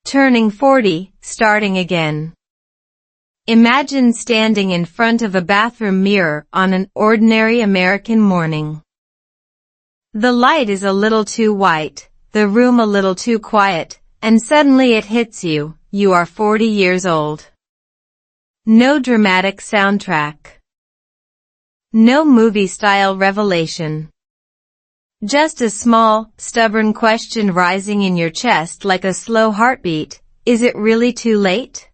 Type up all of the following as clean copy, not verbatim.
Turning 40, starting again. Imagine standing in front of a bathroom mirror on an ordinary American morning. The light is a little too white, the room a little too quiet, and suddenly it hits you, you are 40 years old. No dramatic soundtrack. No movie-style revelation. Just a small, stubborn question rising in your chest like a slow heartbeat. Is it really too late?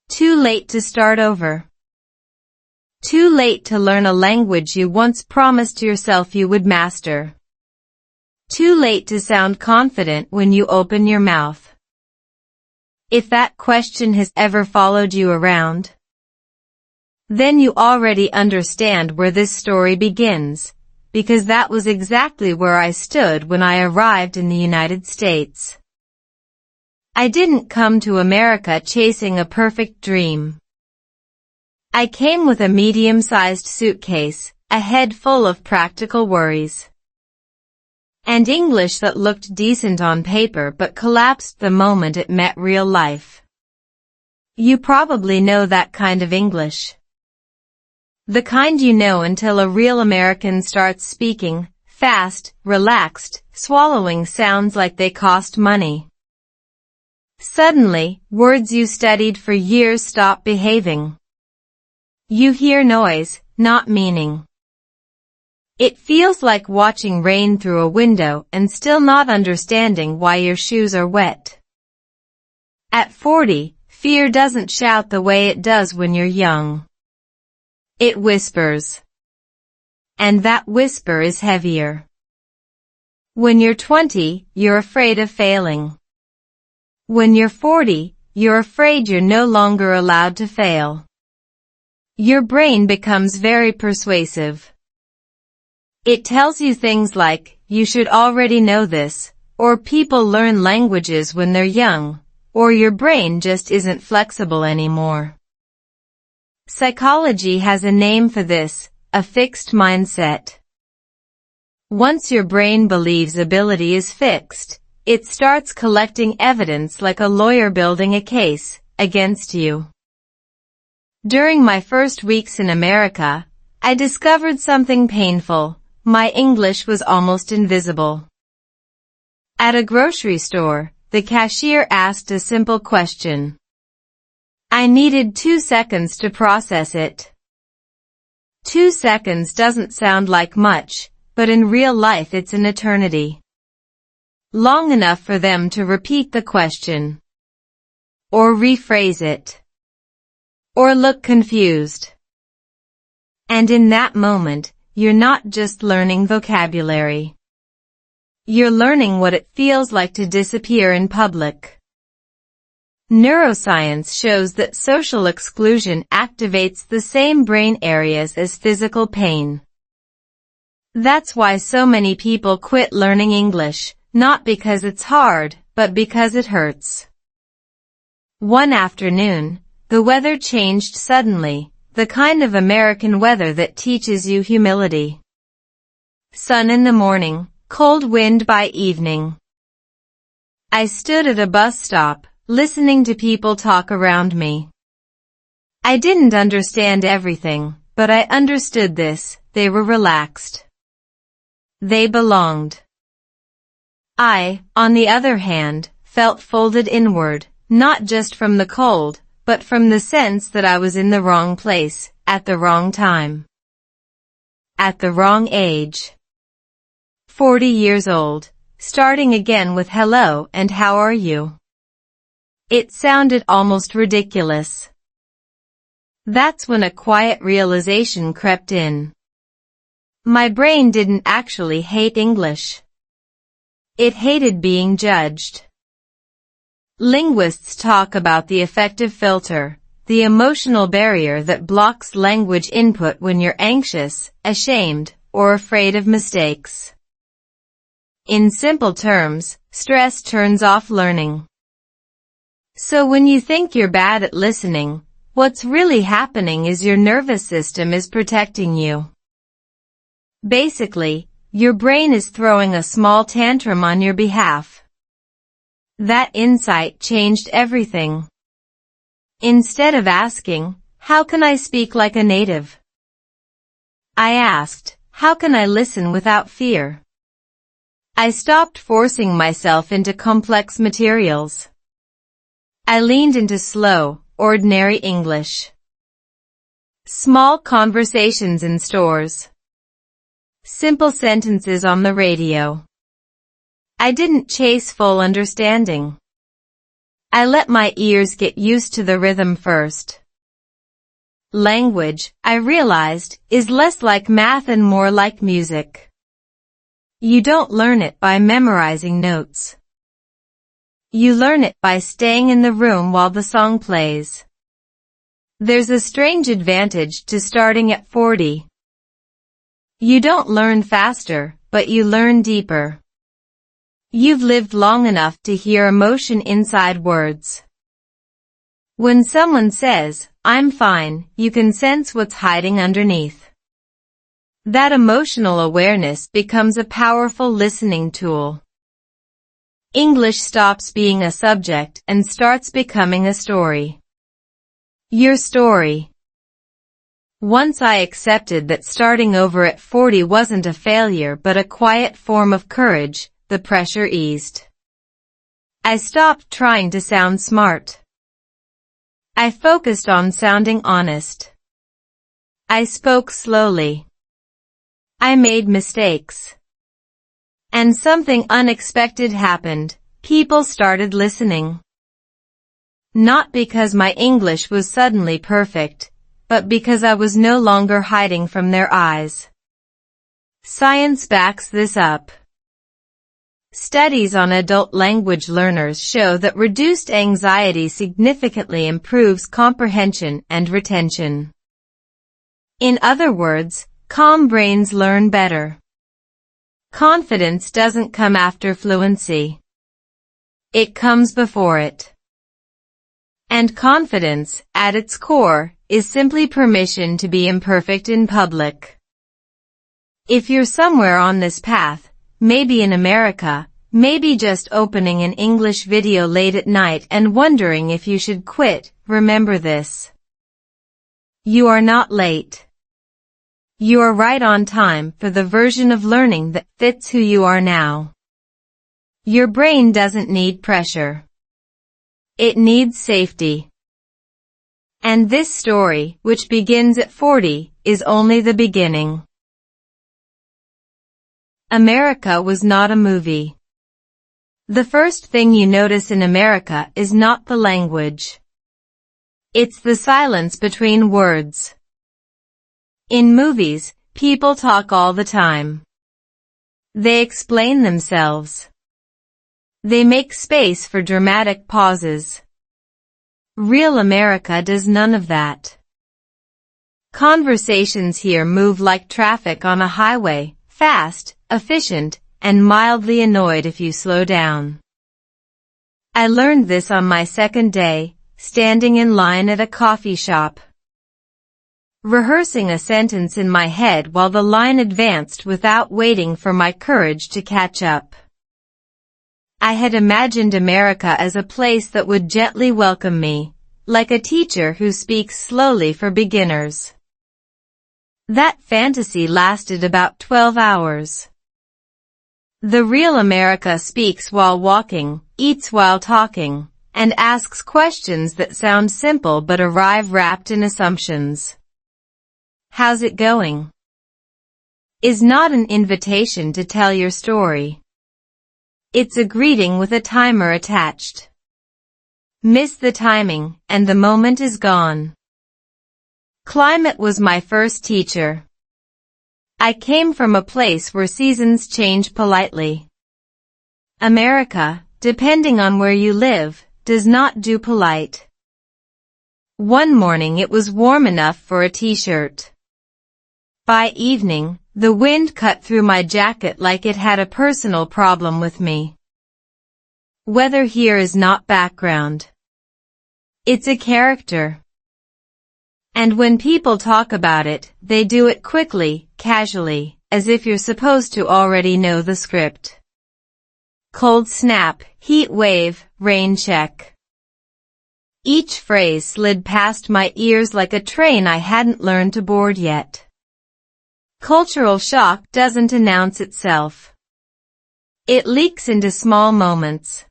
Too late to start over. Too late to learn a language you once promised yourself you would master. Too late to sound confident when you open your mouth. If that question has ever followed you around, then you already understand where this story begins, because that was exactly where I stood when I arrived in the United States. I didn't come to America chasing a perfect dream. I came with a medium-sized suitcase, a head full of practical worries, and English that looked decent on paper but collapsed the moment it met real life. You probably know that kind of English. The kind you know until a real American starts speaking, fast, relaxed, swallowing sounds like they cost money. Suddenly, words you studied for years stop behaving. You hear noise, not meaning. It feels like watching rain through a window and still not understanding why your shoes are wet. At 40, fear doesn't shout the way it does when you're young. It whispers. And that whisper is heavier. When you're 20, you're afraid of failing. When you're 40, you're afraid you're no longer allowed to fail. Your brain becomes very persuasive. It tells you things like, you should already know this, or people learn languages when they're young, or your brain just isn't flexible anymore. Psychology has a name for this, a fixed mindset. Once your brain believes ability is fixed, it starts collecting evidence like a lawyer building a case against you. During my first weeks in America, I discovered something painful. My English was almost invisible. At a grocery store, the cashier asked a simple question. I needed 2 seconds to process it. 2 seconds doesn't sound like much, but in real life it's an eternity. Long enough for them to repeat the question, or rephrase it, or look confused. And in that moment, you're not just learning vocabulary. You're learning what it feels like to disappear in public. Neuroscience shows that social exclusion activates the same brain areas as physical pain. That's why so many people quit learning English, not because it's hard, but because it hurts. One afternoon, the weather changed suddenly, the kind of American weather that teaches you humility. Sun in the morning, cold wind by evening. I stood at a bus stop, listening to people talk around me. I didn't understand everything, but I understood this: they were relaxed. They belonged. I, on the other hand, felt folded inward, not just from the cold, but from the sense that I was in the wrong place, at the wrong time. At the wrong age. 40 years old, starting again with hello and how are you? It sounded almost ridiculous. That's when a quiet realization crept in. My brain didn't actually hate English. It hated being judged. Linguists talk about the affective filter, the emotional barrier that blocks language input when you're anxious, ashamed, or afraid of mistakes. In simple terms, stress turns off learning. So when you think you're bad at listening, what's really happening is your nervous system is protecting you. Basically, your brain is throwing a small tantrum on your behalf. That insight changed everything. Instead of asking, "How can I speak like a native?" I asked, "How can I listen without fear?" I stopped forcing myself into complex materials. I leaned into slow, ordinary English. Small conversations in stores. Simple sentences on the radio. I didn't chase full understanding. I let my ears get used to the rhythm first. Language, I realized, is less like math and more like music. You don't learn it by memorizing notes. You learn it by staying in the room while the song plays. There's a strange advantage to starting at 40. You don't learn faster, but you learn deeper. You've lived long enough to hear emotion inside words. When someone says, "I'm fine," you can sense what's hiding underneath. That emotional awareness becomes a powerful listening tool. English stops being a subject and starts becoming a story. Your story. Once I accepted that starting over at 40 wasn't a failure but a quiet form of courage, the pressure eased. I stopped trying to sound smart. I focused on sounding honest. I spoke slowly. I made mistakes. And something unexpected happened. People started listening. Not because my English was suddenly perfect, but because I was no longer hiding from their eyes. Science backs this up. Studies on adult language learners show that reduced anxiety significantly improves comprehension and retention. In other words, calm brains learn better. Confidence doesn't come after fluency. It comes before it. And confidence, at its core, is simply permission to be imperfect in public. If you're somewhere on this path, maybe in America, maybe just opening an English video late at night and wondering if you should quit, remember this. You are not late. You are right on time for the version of learning that fits who you are now. Your brain doesn't need pressure. It needs safety. And this story, which begins at 40, is only the beginning. America was not a movie. The first thing you notice in America is not the language. It's the silence between words. In movies, people talk all the time. They explain themselves. They make space for dramatic pauses. Real America does none of that. Conversations here move like traffic on a highway, fast, efficient, and mildly annoyed if you slow down. I learned this on my second day, standing in line at a coffee shop. Rehearsing a sentence in my head while the line advanced without waiting for my courage to catch up. I had imagined America as a place that would gently welcome me, like a teacher who speaks slowly for beginners. That fantasy lasted about 12 hours. The real America speaks while walking, eats while talking, and asks questions that sound simple but arrive wrapped in assumptions. How's it going? Is not an invitation to tell your story. It's a greeting with a timer attached. Miss the timing, and the moment is gone. Climate was my first teacher. I came from a place where seasons change politely. America, depending on where you live, does not do polite. One morning it was warm enough for a t-shirt. By evening, the wind cut through my jacket like it had a personal problem with me. Weather here is not background. It's a character. And when people talk about it, they do it quickly, casually, as if you're supposed to already know the script. cold snap, heat wave, rain check. Each phrase slid past my ears like a train I hadn't learned to board yet. Cultural shock doesn't announce itself. It leaks into small moments.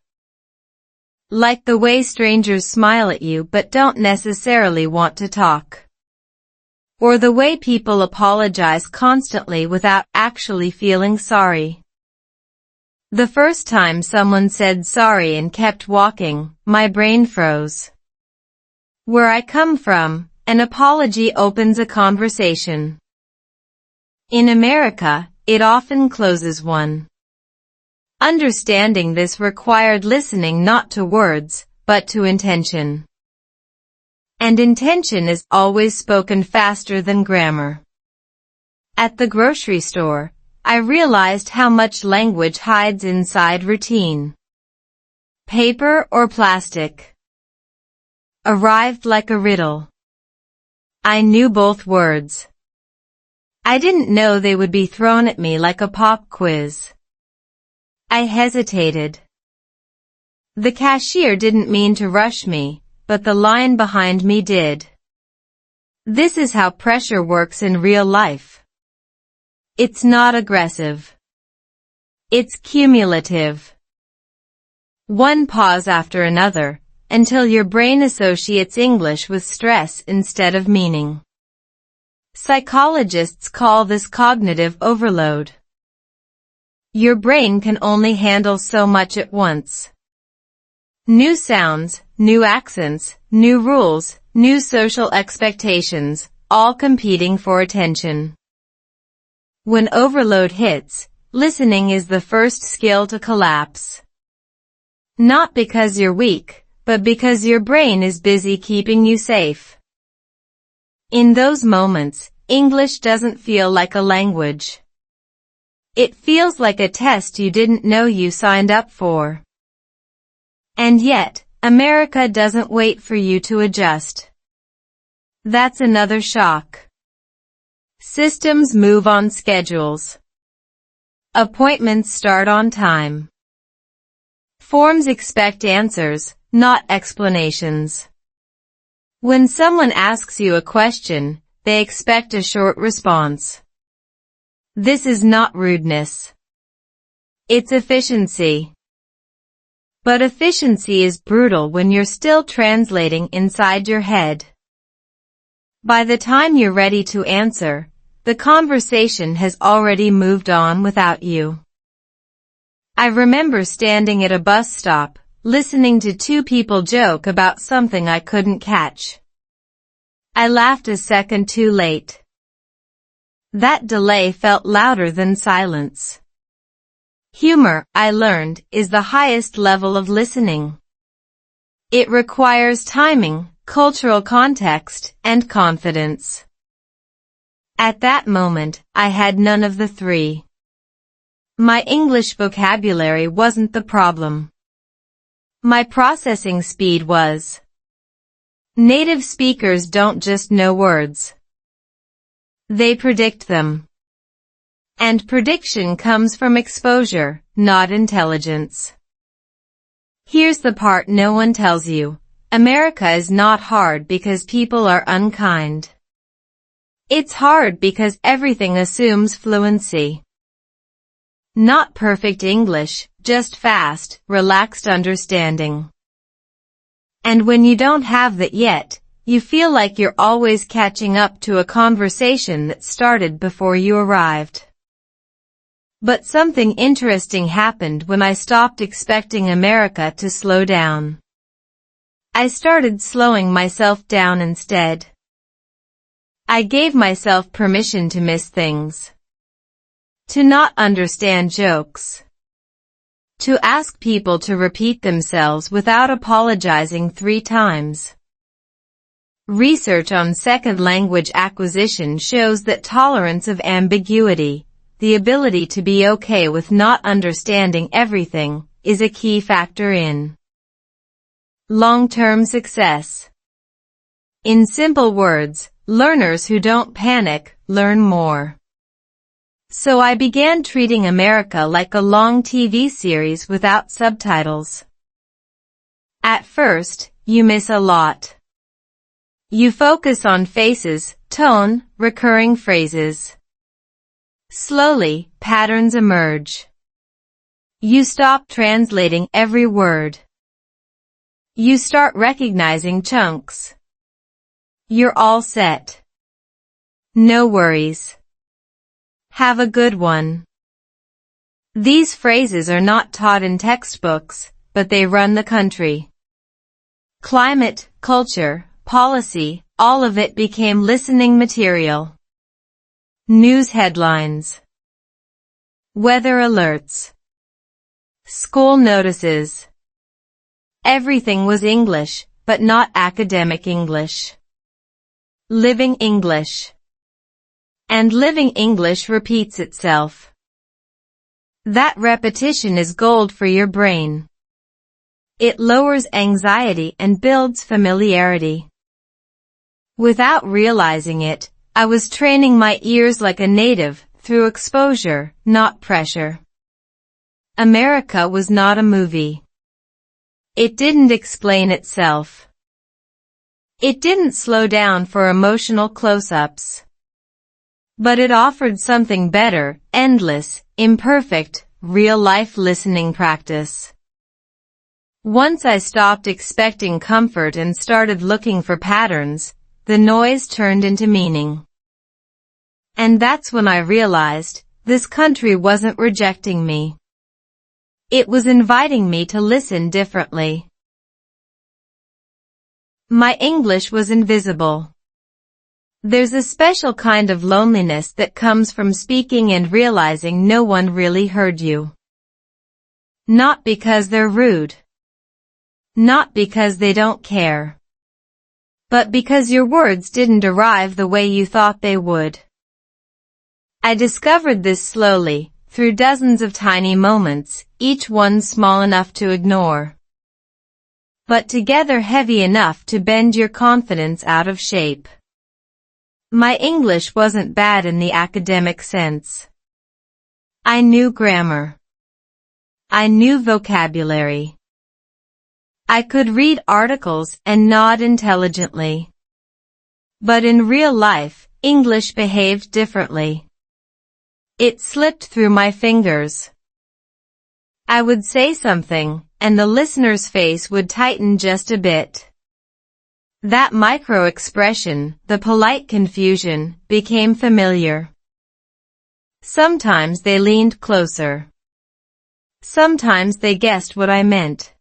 Like the way strangers smile at you but don't necessarily want to talk. Or the way people apologize constantly without actually feeling sorry. The first time someone said sorry and kept walking, my brain froze. Where I come from, an apology opens a conversation. In America, it often closes one. Understanding this required listening not to words, but to intention. And intention is always spoken faster than grammar. At the grocery store, I realized how much language hides inside routine. Paper or plastic? Arrived like a riddle. I knew both words. I didn't know they would be thrown at me like a pop quiz. I hesitated. The cashier didn't mean to rush me, but the line behind me did. This is how pressure works in real life. It's not aggressive. It's cumulative. One pause after another, until your brain associates English with stress instead of meaning. Psychologists call this cognitive overload. Your brain can only handle so much at once. New sounds, new accents, new rules, new social expectations, all competing for attention. When overload hits, listening is the first skill to collapse. Not because you're weak, but because your brain is busy keeping you safe. In those moments, English doesn't feel like a language. It feels like a test you didn't know you signed up for. And yet, America doesn't wait for you to adjust. That's another shock. Systems move on schedules. Appointments start on time. Forms expect answers, not explanations. When someone asks you a question, they expect a short response. This is not rudeness. It's efficiency. But efficiency is brutal when you're still translating inside your head. By the time you're ready to answer, the conversation has already moved on without you. I remember standing at a bus stop, listening to two people joke about something I couldn't catch. I laughed a second too late. That delay felt louder than silence. Humor, I learned, is the highest level of listening. It requires timing, cultural context, and confidence. At that moment, I had none of the three. My English vocabulary wasn't the problem. My processing speed was. Native speakers don't just know words. They predict them. And prediction comes from exposure, not intelligence. Here's the part no one tells you. America is not hard because people are unkind. It's hard because everything assumes fluency. Not perfect English, just fast, relaxed understanding. And when you don't have that yet, you feel like you're always catching up to a conversation that started before you arrived. But something interesting happened when I stopped expecting America to slow down. I started slowing myself down instead. I gave myself permission to miss things. To not understand jokes. To ask people to repeat themselves without apologizing 3 times. Research on second language acquisition shows that tolerance of ambiguity, the ability to be okay with not understanding everything, is a key factor in long-term success. In simple words, learners who don't panic, learn more. So I began treating America like a long TV series without subtitles. At first, you miss a lot. You focus on faces, tone, recurring phrases. Slowly, patterns emerge. You stop translating every word. You start recognizing chunks. You're all set. No worries. Have a good one. These phrases are not taught in textbooks, but they run the country. Climate, culture, policy, all of it became listening material. News headlines. Weather alerts. School notices. Everything was English, but not academic English. Living English. And living English repeats itself. That repetition is gold for your brain. It lowers anxiety and builds familiarity. Without realizing it, I was training my ears like a native, through exposure, not pressure. America was not a movie. It didn't explain itself. It didn't slow down for emotional close-ups. But it offered something better, endless, imperfect, real-life listening practice. Once I stopped expecting comfort and started looking for patterns, the noise turned into meaning. And that's when I realized, this country wasn't rejecting me. It was inviting me to listen differently. My English was invisible. There's a special kind of loneliness that comes from speaking and realizing no one really heard you. Not because they're rude. Not because they don't care. But because your words didn't arrive the way you thought they would. I discovered this slowly, through dozens of tiny moments, each one small enough to ignore. But together heavy enough to bend your confidence out of shape. My English wasn't bad in the academic sense. I knew grammar. I knew vocabulary. I could read articles and nod intelligently. But in real life, English behaved differently. It slipped through my fingers. I would say something, and the listener's face would tighten just a bit. That micro-expression, the polite confusion, became familiar. Sometimes they leaned closer. Sometimes they guessed what I meant.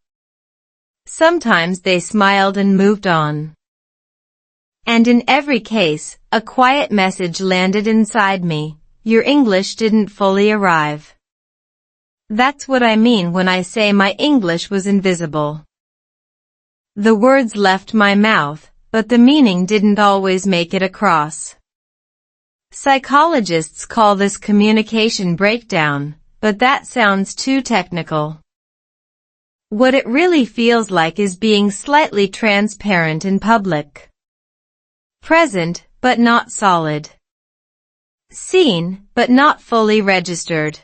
Sometimes they smiled and moved on. And in every case, a quiet message landed inside me. Your English didn't fully arrive. That's what I mean when I say my English was invisible. The words left my mouth, but the meaning didn't always make it across. Psychologists call this communication breakdown, but that sounds too technical. What it really feels like is being slightly transparent in public. Present, but not solid. Seen, but not fully registered.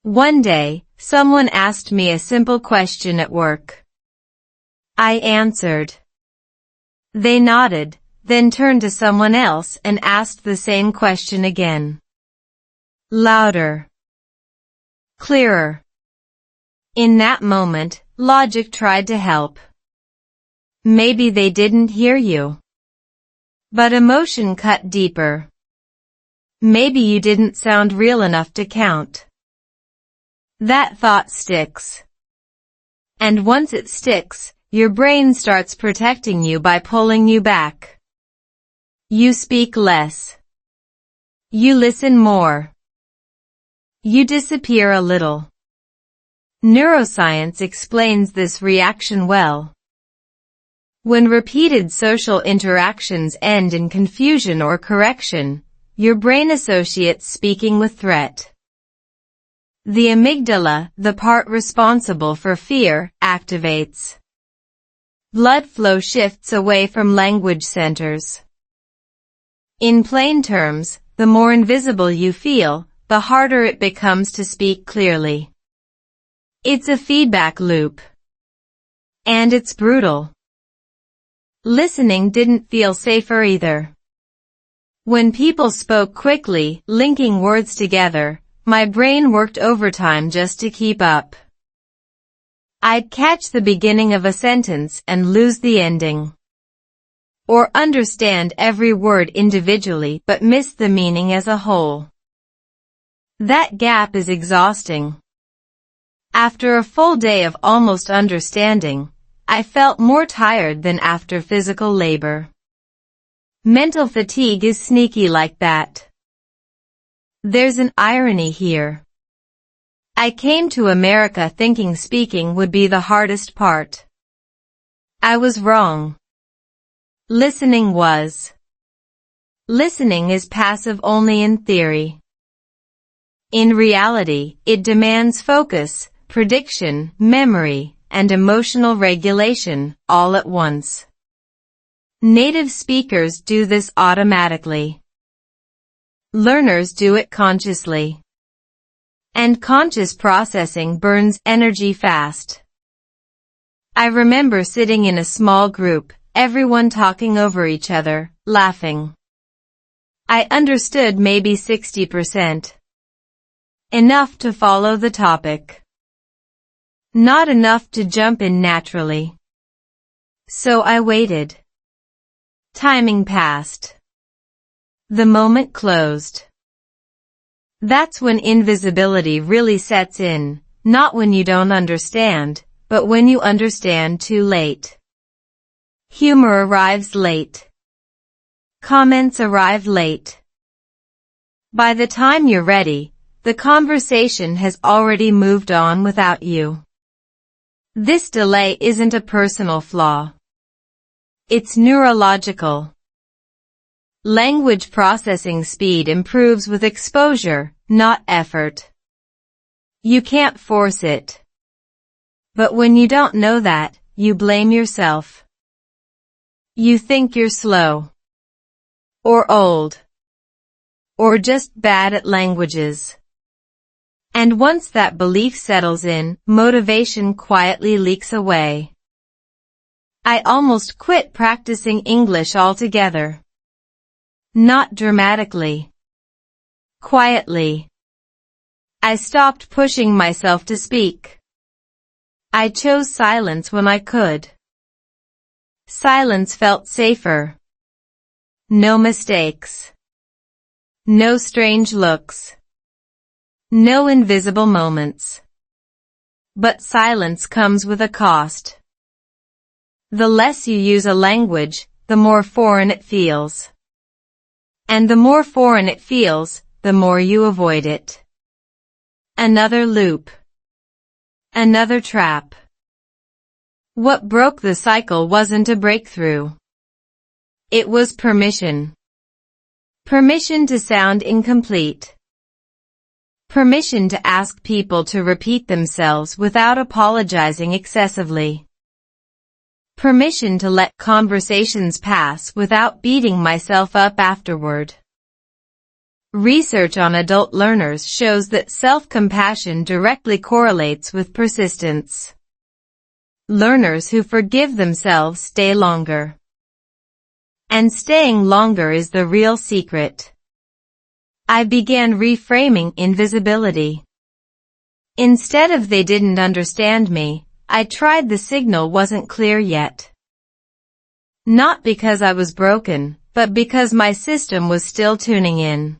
One day, someone asked me a simple question at work. I answered. They nodded, then turned to someone else and asked the same question again. Louder. Clearer. In that moment, logic tried to help. Maybe they didn't hear you. But emotion cut deeper. Maybe you didn't sound real enough to count. That thought sticks. And once it sticks, your brain starts protecting you by pulling you back. You speak less. You listen more. You disappear a little. Neuroscience explains this reaction well. When repeated social interactions end in confusion or correction, your brain associates speaking with threat. The amygdala, the part responsible for fear, activates. Blood flow shifts away from language centers. In plain terms, the more invisible you feel, the harder it becomes to speak clearly. It's a feedback loop. And it's brutal. Listening didn't feel safer either. When people spoke quickly, linking words together, my brain worked overtime just to keep up. I'd catch the beginning of a sentence and lose the ending. Or understand every word individually but miss the meaning as a whole. That gap is exhausting. After a full day of almost understanding, I felt more tired than after physical labor. Mental fatigue is sneaky like that. There's an irony here. I came to America thinking speaking would be the hardest part. I was wrong. Listening was. Listening is passive only in theory. In reality, it demands focus, prediction, memory, and emotional regulation, all at once. Native speakers do this automatically. Learners do it consciously. And conscious processing burns energy fast. I remember sitting in a small group, everyone talking over each other, laughing. I understood maybe 60%. Enough to follow the topic. Not enough to jump in naturally. So I waited. Timing passed. The moment closed. That's when invisibility really sets in, not when you don't understand, but when you understand too late. Humor arrives late. Comments arrive late. By the time you're ready, the conversation has already moved on without you. This delay isn't a personal flaw. It's neurological. Language processing speed improves with exposure, not effort. You can't force it. But when you don't know that, you blame yourself. You think you're slow. Or old. Or just bad at languages. And once that belief settles in, motivation quietly leaks away. I almost quit practicing English altogether. Not dramatically. Quietly. I stopped pushing myself to speak. I chose silence when I could. Silence felt safer. No mistakes. No strange looks. No invisible moments. But silence comes with a cost. The less you use a language, the more foreign it feels. And the more foreign it feels, the more you avoid it. Another loop. Another trap. What broke the cycle wasn't a breakthrough. It was permission. Permission to sound incomplete. Permission to ask people to repeat themselves without apologizing excessively. Permission to let conversations pass without beating myself up afterward. Research on adult learners shows that self-compassion directly correlates with persistence. Learners who forgive themselves stay longer. And staying longer is the real secret. I began reframing invisibility. Instead of they didn't understand me, I tried the signal wasn't clear yet. Not because I was broken, but because my system was still tuning in.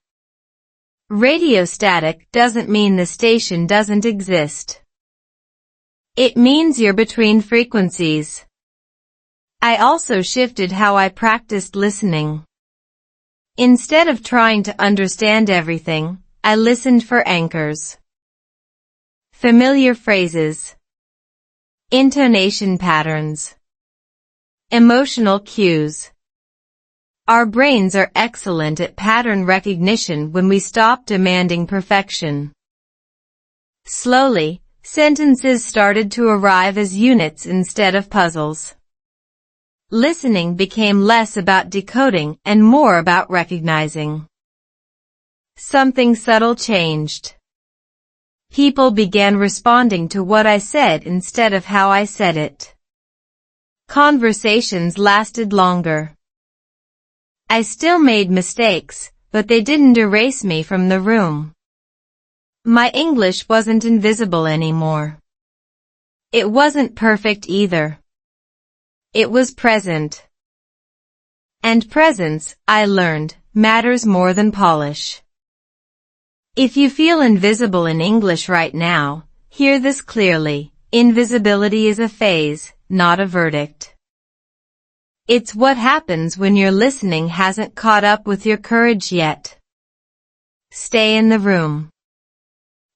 Radio static doesn't mean the station doesn't exist. It means you're between frequencies. I also shifted how I practiced listening. Instead of trying to understand everything, I listened for anchors. Familiar phrases. Intonation patterns. Emotional cues. Our brains are excellent at pattern recognition when we stop demanding perfection. Slowly, sentences started to arrive as units instead of puzzles. Listening became less about decoding and more about recognizing. Something subtle changed. People began responding to what I said instead of how I said it. Conversations lasted longer. I still made mistakes, but they didn't erase me from the room. My English wasn't invisible anymore. It wasn't perfect either. It was present. And presence, I learned, matters more than polish. If you feel invisible in English right now, hear this clearly. Invisibility is a phase, not a verdict. It's what happens when your listening hasn't caught up with your courage yet. Stay in the room.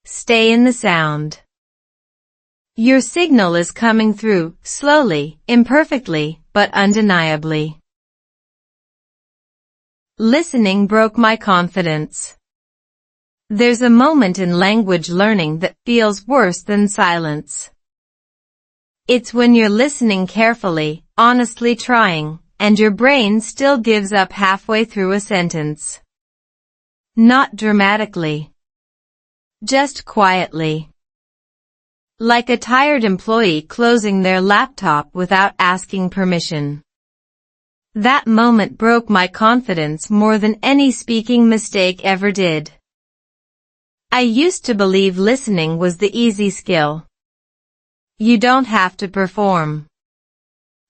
Stay in the sound. Your signal is coming through, slowly, imperfectly, but undeniably. Listening broke my confidence. There's a moment in language learning that feels worse than silence. It's when you're listening carefully, honestly trying, and your brain still gives up halfway through a sentence. Not dramatically. Just quietly. Like a tired employee closing their laptop without asking permission. That moment broke my confidence more than any speaking mistake ever did. I used to believe listening was the easy skill. You don't have to perform.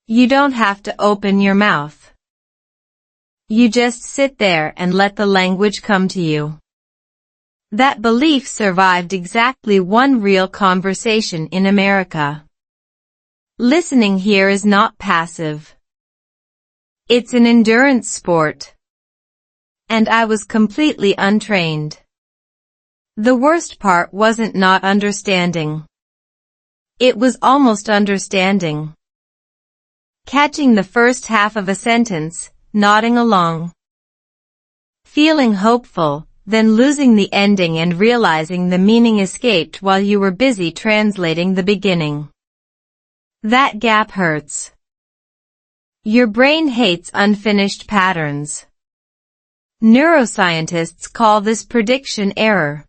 You don't have to open your mouth. You just sit there and let the language come to you. That belief survived exactly one real conversation in America. Listening here is not passive. It's an endurance sport. And I was completely untrained. The worst part wasn't not understanding. It was almost understanding. Catching the first half of a sentence, nodding along. Feeling hopeful, then losing the ending and realizing the meaning escaped while you were busy translating the beginning. That gap hurts. Your brain hates unfinished patterns. Neuroscientists call this prediction error.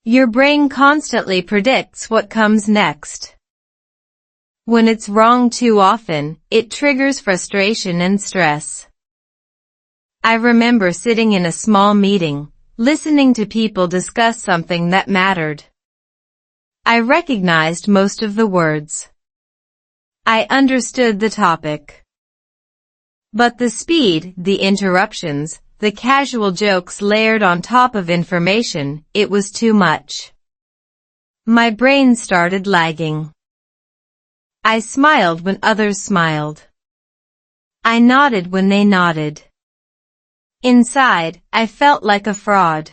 Your brain constantly predicts what comes next. When it's wrong too often, it triggers frustration and stress. I remember sitting in a small meeting, listening to people discuss something that mattered. I recognized most of the words. I understood the topic. But the speed, the interruptions, the casual jokes layered on top of information, it was too much. My brain started lagging. I smiled when others smiled. I nodded when they nodded. Inside, I felt like a fraud.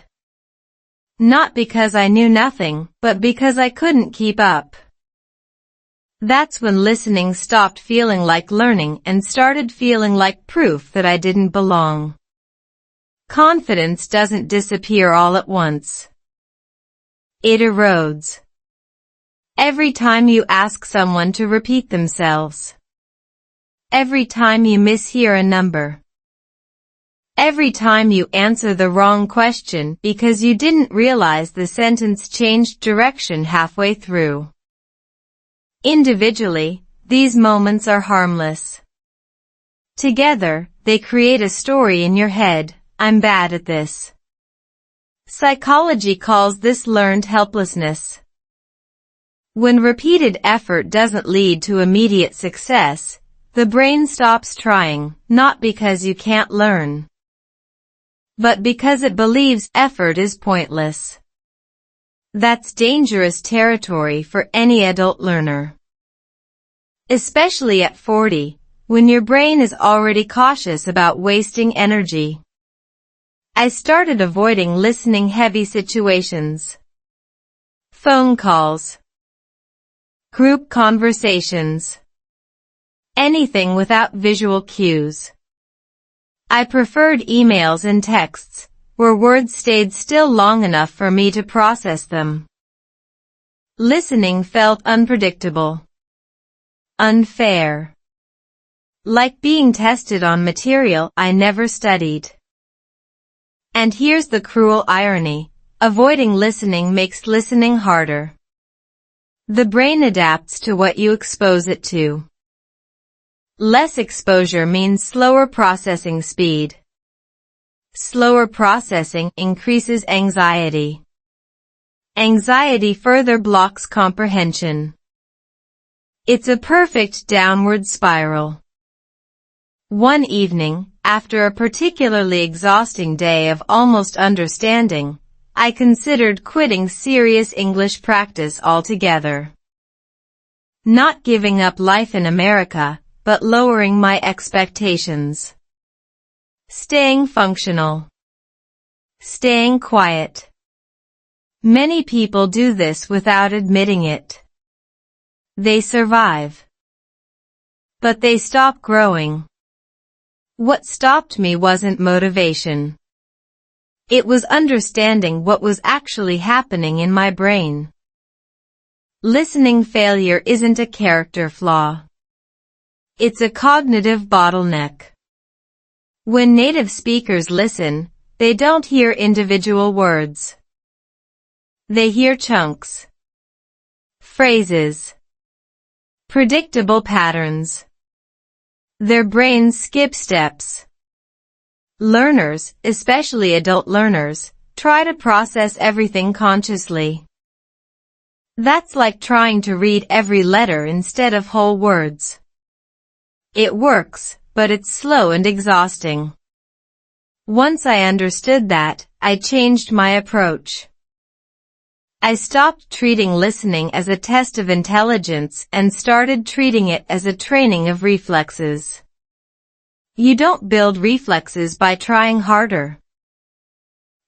Not because I knew nothing, but because I couldn't keep up. That's when listening stopped feeling like learning and started feeling like proof that I didn't belong. Confidence doesn't disappear all at once. It erodes. Every time you ask someone to repeat themselves. Every time you mishear a number. Every time you answer the wrong question because you didn't realize the sentence changed direction halfway through. Individually, these moments are harmless. Together, they create a story in your head. I'm bad at this. Psychology calls this learned helplessness. When repeated effort doesn't lead to immediate success, the brain stops trying, not because you can't learn, but because it believes effort is pointless. That's dangerous territory for any adult learner. Especially at 40, when your brain is already cautious about wasting energy. I started avoiding listening-heavy situations. Phone calls. Group conversations. Anything without visual cues. I preferred emails and texts, where words stayed still long enough for me to process them. Listening felt unpredictable. Unfair. Like being tested on material I never studied. And here's the cruel irony. Avoiding listening makes listening harder. The brain adapts to what you expose it to. Less exposure means slower processing speed. Slower processing increases anxiety. Anxiety further blocks comprehension. It's a perfect downward spiral. One evening, after a particularly exhausting day of almost understanding, I considered quitting serious English practice altogether. Not giving up life in America, but lowering my expectations. Staying functional. Staying quiet. Many people do this without admitting it. They survive. But they stop growing. What stopped me wasn't motivation. It was understanding what was actually happening in my brain. Listening failure isn't a character flaw. It's a cognitive bottleneck. When native speakers listen, they don't hear individual words. They hear chunks. Phrases. Predictable patterns. Their brains skip steps. Learners, especially adult learners, try to process everything consciously. That's like trying to read every letter instead of whole words. It works, but it's slow and exhausting. Once I understood that, I changed my approach. I stopped treating listening as a test of intelligence and started treating it as a training of reflexes. You don't build reflexes by trying harder.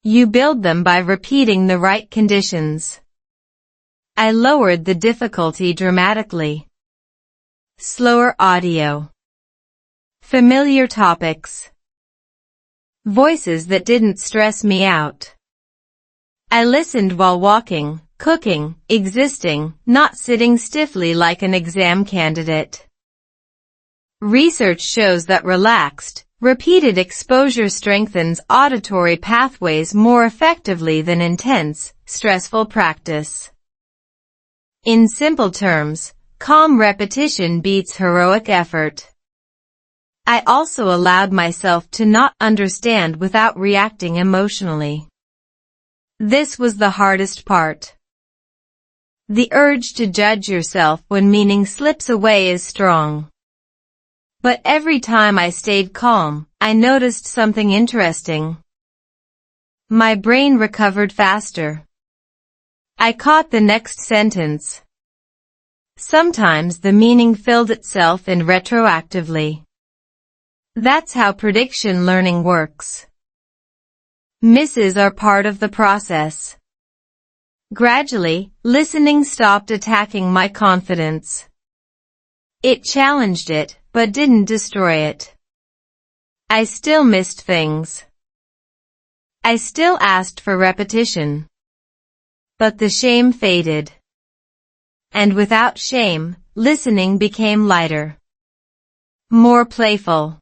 You build them by repeating the right conditions. I lowered the difficulty dramatically. Slower audio. Familiar topics. Voices that didn't stress me out. I listened while walking, cooking, existing, not sitting stiffly like an exam candidate. Research shows that relaxed, repeated exposure strengthens auditory pathways more effectively than intense, stressful practice. In simple terms, calm repetition beats heroic effort. I also allowed myself to not understand without reacting emotionally. This was the hardest part. The urge to judge yourself when meaning slips away is strong. But every time I stayed calm, I noticed something interesting. My brain recovered faster. I caught the next sentence. Sometimes the meaning filled itself in retroactively. That's how prediction learning works. Misses are part of the process. Gradually, listening stopped attacking my confidence. It challenged it, but didn't destroy it. I still missed things. I still asked for repetition. But the shame faded. And without shame, listening became lighter. More playful.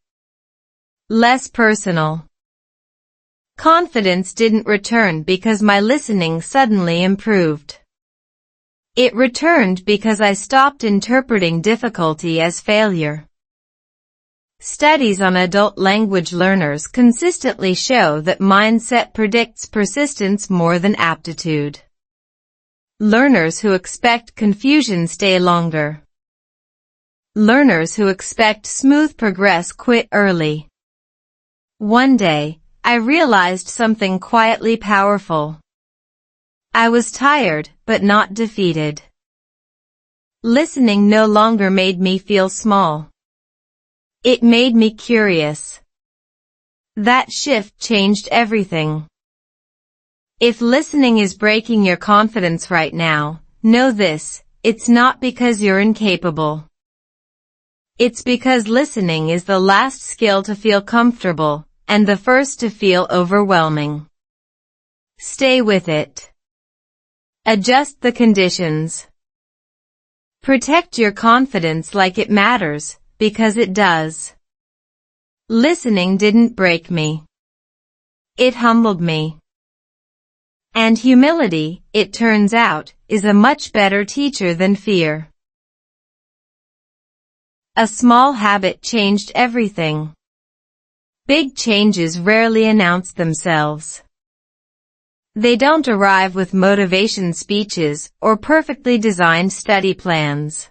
Less personal. Confidence didn't return because my listening suddenly improved. It returned because I stopped interpreting difficulty as failure. Studies on adult language learners consistently show that mindset predicts persistence more than aptitude. Learners who expect confusion stay longer. Learners who expect smooth progress quit early. One day, I realized something quietly powerful. I was tired, but not defeated. Listening no longer made me feel small. It made me curious. That shift changed everything. If listening is breaking your confidence right now, know this, it's not because you're incapable. It's because listening is the last skill to feel comfortable, and the first to feel overwhelming. Stay with it. Adjust the conditions. Protect your confidence like it matters, because it does. Listening didn't break me. It humbled me. And humility, it turns out, is a much better teacher than fear. A small habit changed everything. Big changes rarely announce themselves. They don't arrive with motivation speeches or perfectly designed study plans.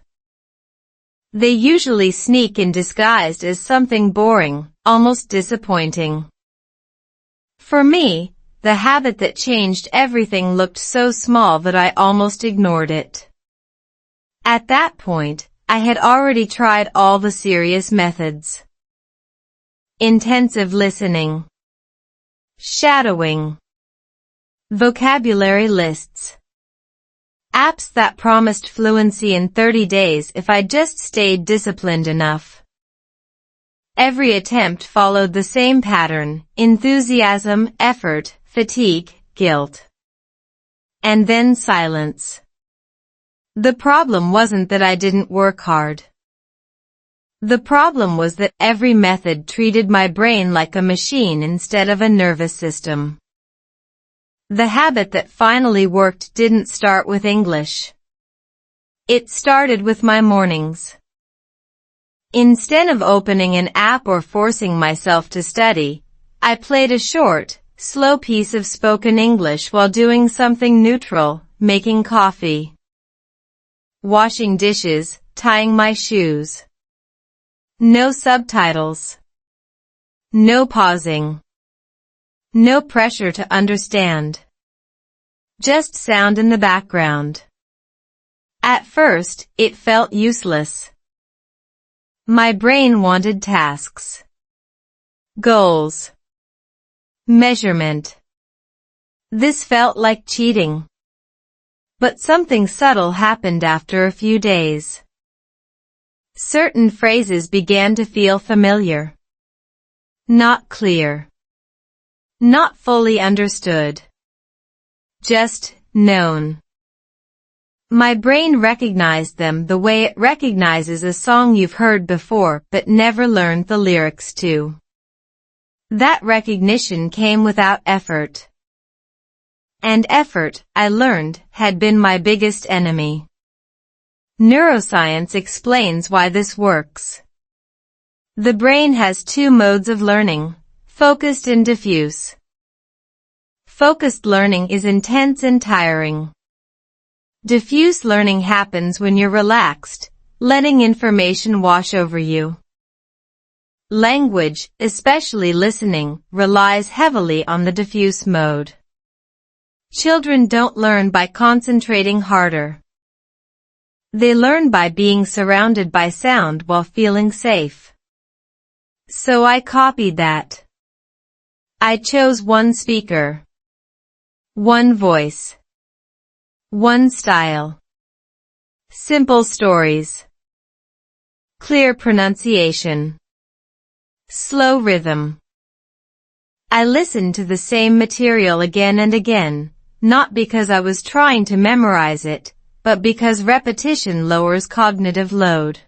They usually sneak in disguised as something boring, almost disappointing. For me, the habit that changed everything looked so small that I almost ignored it. At that point, I had already tried all the serious methods. Intensive listening, shadowing, vocabulary lists, apps that promised fluency in 30 days if I just stayed disciplined enough. Every attempt followed the same pattern: enthusiasm, effort, fatigue, guilt. And then silence. The problem wasn't that I didn't work hard. The problem was that every method treated my brain like a machine instead of a nervous system. The habit that finally worked didn't start with English. It started with my mornings. Instead of opening an app or forcing myself to study, I played a short, slow piece of spoken English while doing something neutral, making coffee, washing dishes, tying my shoes. No subtitles. No pausing. No pressure to understand. Just sound in the background. At first, it felt useless. My brain wanted tasks, goals, measurement. This felt like cheating. But something subtle happened after a few days. Certain phrases began to feel familiar. Not clear. Not fully understood. Just known. My brain recognized them the way it recognizes a song you've heard before but never learned the lyrics to. That recognition came without effort. And effort, I learned, had been my biggest enemy. Neuroscience explains why this works. The brain has two modes of learning: focused and diffuse. Focused learning is intense and tiring. Diffuse learning happens when you're relaxed, letting information wash over you. Language, especially listening, relies heavily on the diffuse mode. Children don't learn by concentrating harder. They learn by being surrounded by sound while feeling safe. So I copied that. I chose one speaker, one voice, one style, simple stories, clear pronunciation, slow rhythm. I listened to the same material again and again, not because I was trying to memorize it, but because repetition lowers cognitive load.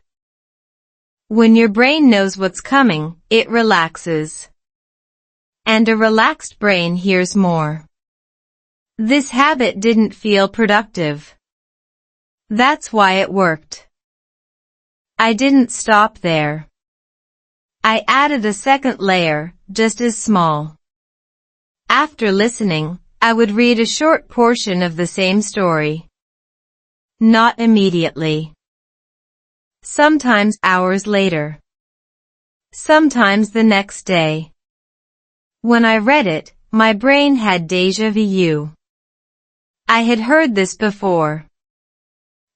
When your brain knows what's coming, it relaxes. And a relaxed brain hears more. This habit didn't feel productive. That's why it worked. I didn't stop there. I added a second layer, just as small. After listening, I would read a short portion of the same story. Not immediately. Sometimes hours later. Sometimes the next day. When I read it, my brain had déjà vu. I had heard this before.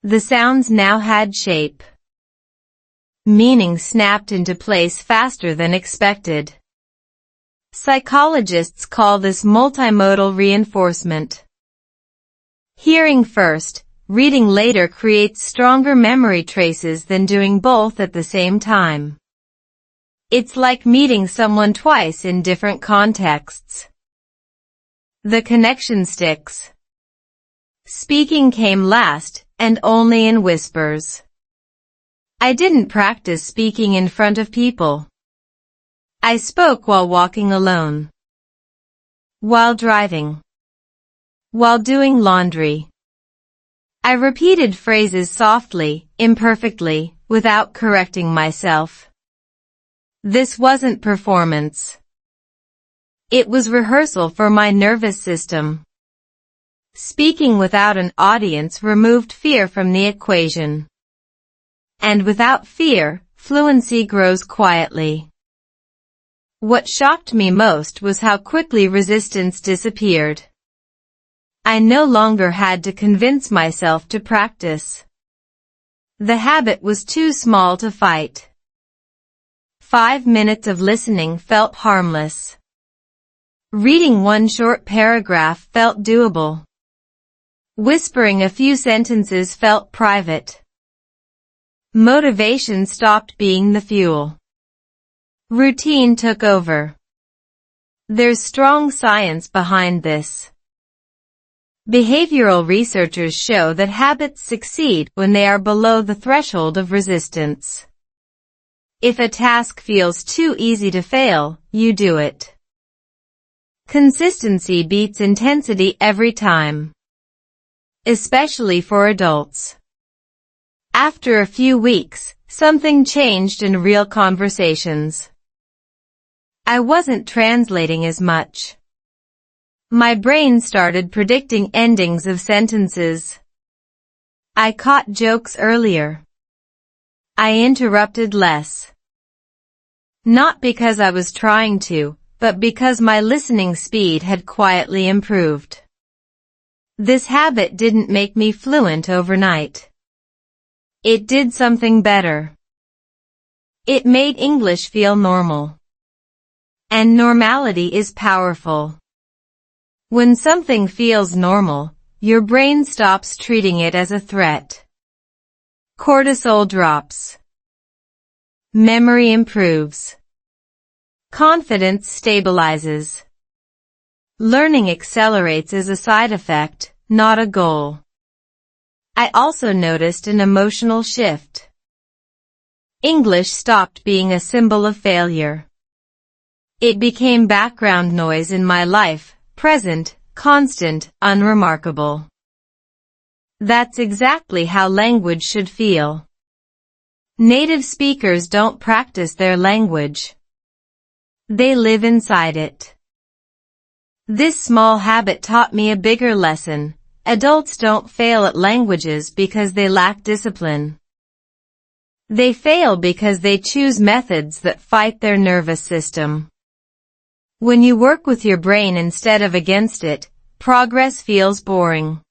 The sounds now had shape. Meaning snapped into place faster than expected. Psychologists call this multimodal reinforcement. Hearing first, reading later creates stronger memory traces than doing both at the same time. It's like meeting someone twice in different contexts. The connection sticks. Speaking came last, and only in whispers. I didn't practice speaking in front of people. I spoke while walking alone. while driving, while doing laundry. I repeated phrases softly, imperfectly, without correcting myself. This wasn't performance. It was rehearsal for my nervous system. Speaking without an audience removed fear from the equation. And without fear, fluency grows quietly. What shocked me most was how quickly resistance disappeared. I no longer had to convince myself to practice. The habit was too small to fight. 5 minutes of listening felt harmless. Reading one short paragraph felt doable. Whispering a few sentences felt private. Motivation stopped being the fuel. Routine took over. There's strong science behind this. Behavioral researchers show that habits succeed when they are below the threshold of resistance. If a task feels too easy to fail, you do it. Consistency beats intensity every time. Especially for adults. After a few weeks, something changed in real conversations. I wasn't translating as much. My brain started predicting endings of sentences. I caught jokes earlier. I interrupted less. Not because I was trying to, but because my listening speed had quietly improved. This habit didn't make me fluent overnight. It did something better. It made English feel normal. And normality is powerful. When something feels normal, your brain stops treating it as a threat. Cortisol drops. Memory improves. Confidence stabilizes. Learning accelerates as a side effect, not a goal. I also noticed an emotional shift. English stopped being a symbol of failure. It became background noise in my life, present, constant, unremarkable. That's exactly how language should feel. Native speakers don't practice their language. They live inside it. This small habit taught me a bigger lesson. Adults don't fail at languages because they lack discipline. They fail because they choose methods that fight their nervous system. When you work with your brain instead of against it, progress feels boring.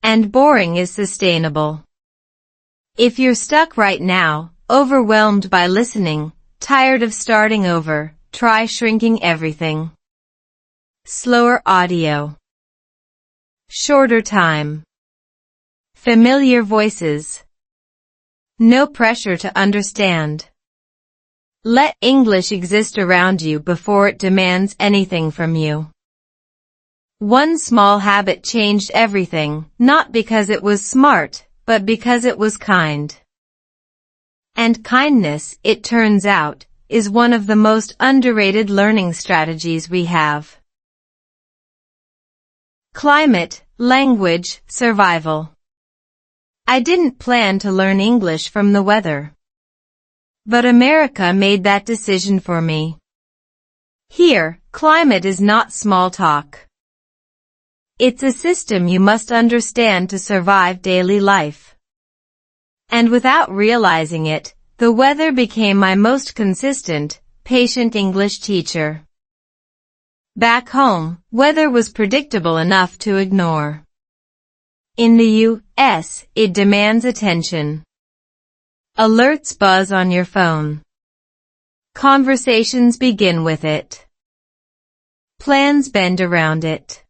And boring is sustainable. If you're stuck right now, overwhelmed by listening, tired of starting over, try shrinking everything. Slower audio. Shorter time. Familiar voices. No pressure to understand. Let English exist around you before it demands anything from you. One small habit changed everything, not because it was smart, but because it was kind. And kindness, it turns out, is one of the most underrated learning strategies we have. Climate, language, survival. I didn't plan to learn English from the weather. But America made that decision for me. Here, climate is not small talk. It's a system you must understand to survive daily life. And without realizing it, the weather became my most consistent, patient English teacher. Back home, weather was predictable enough to ignore. In the U.S., it demands attention. Alerts buzz on your phone. Conversations begin with it. Plans bend around it.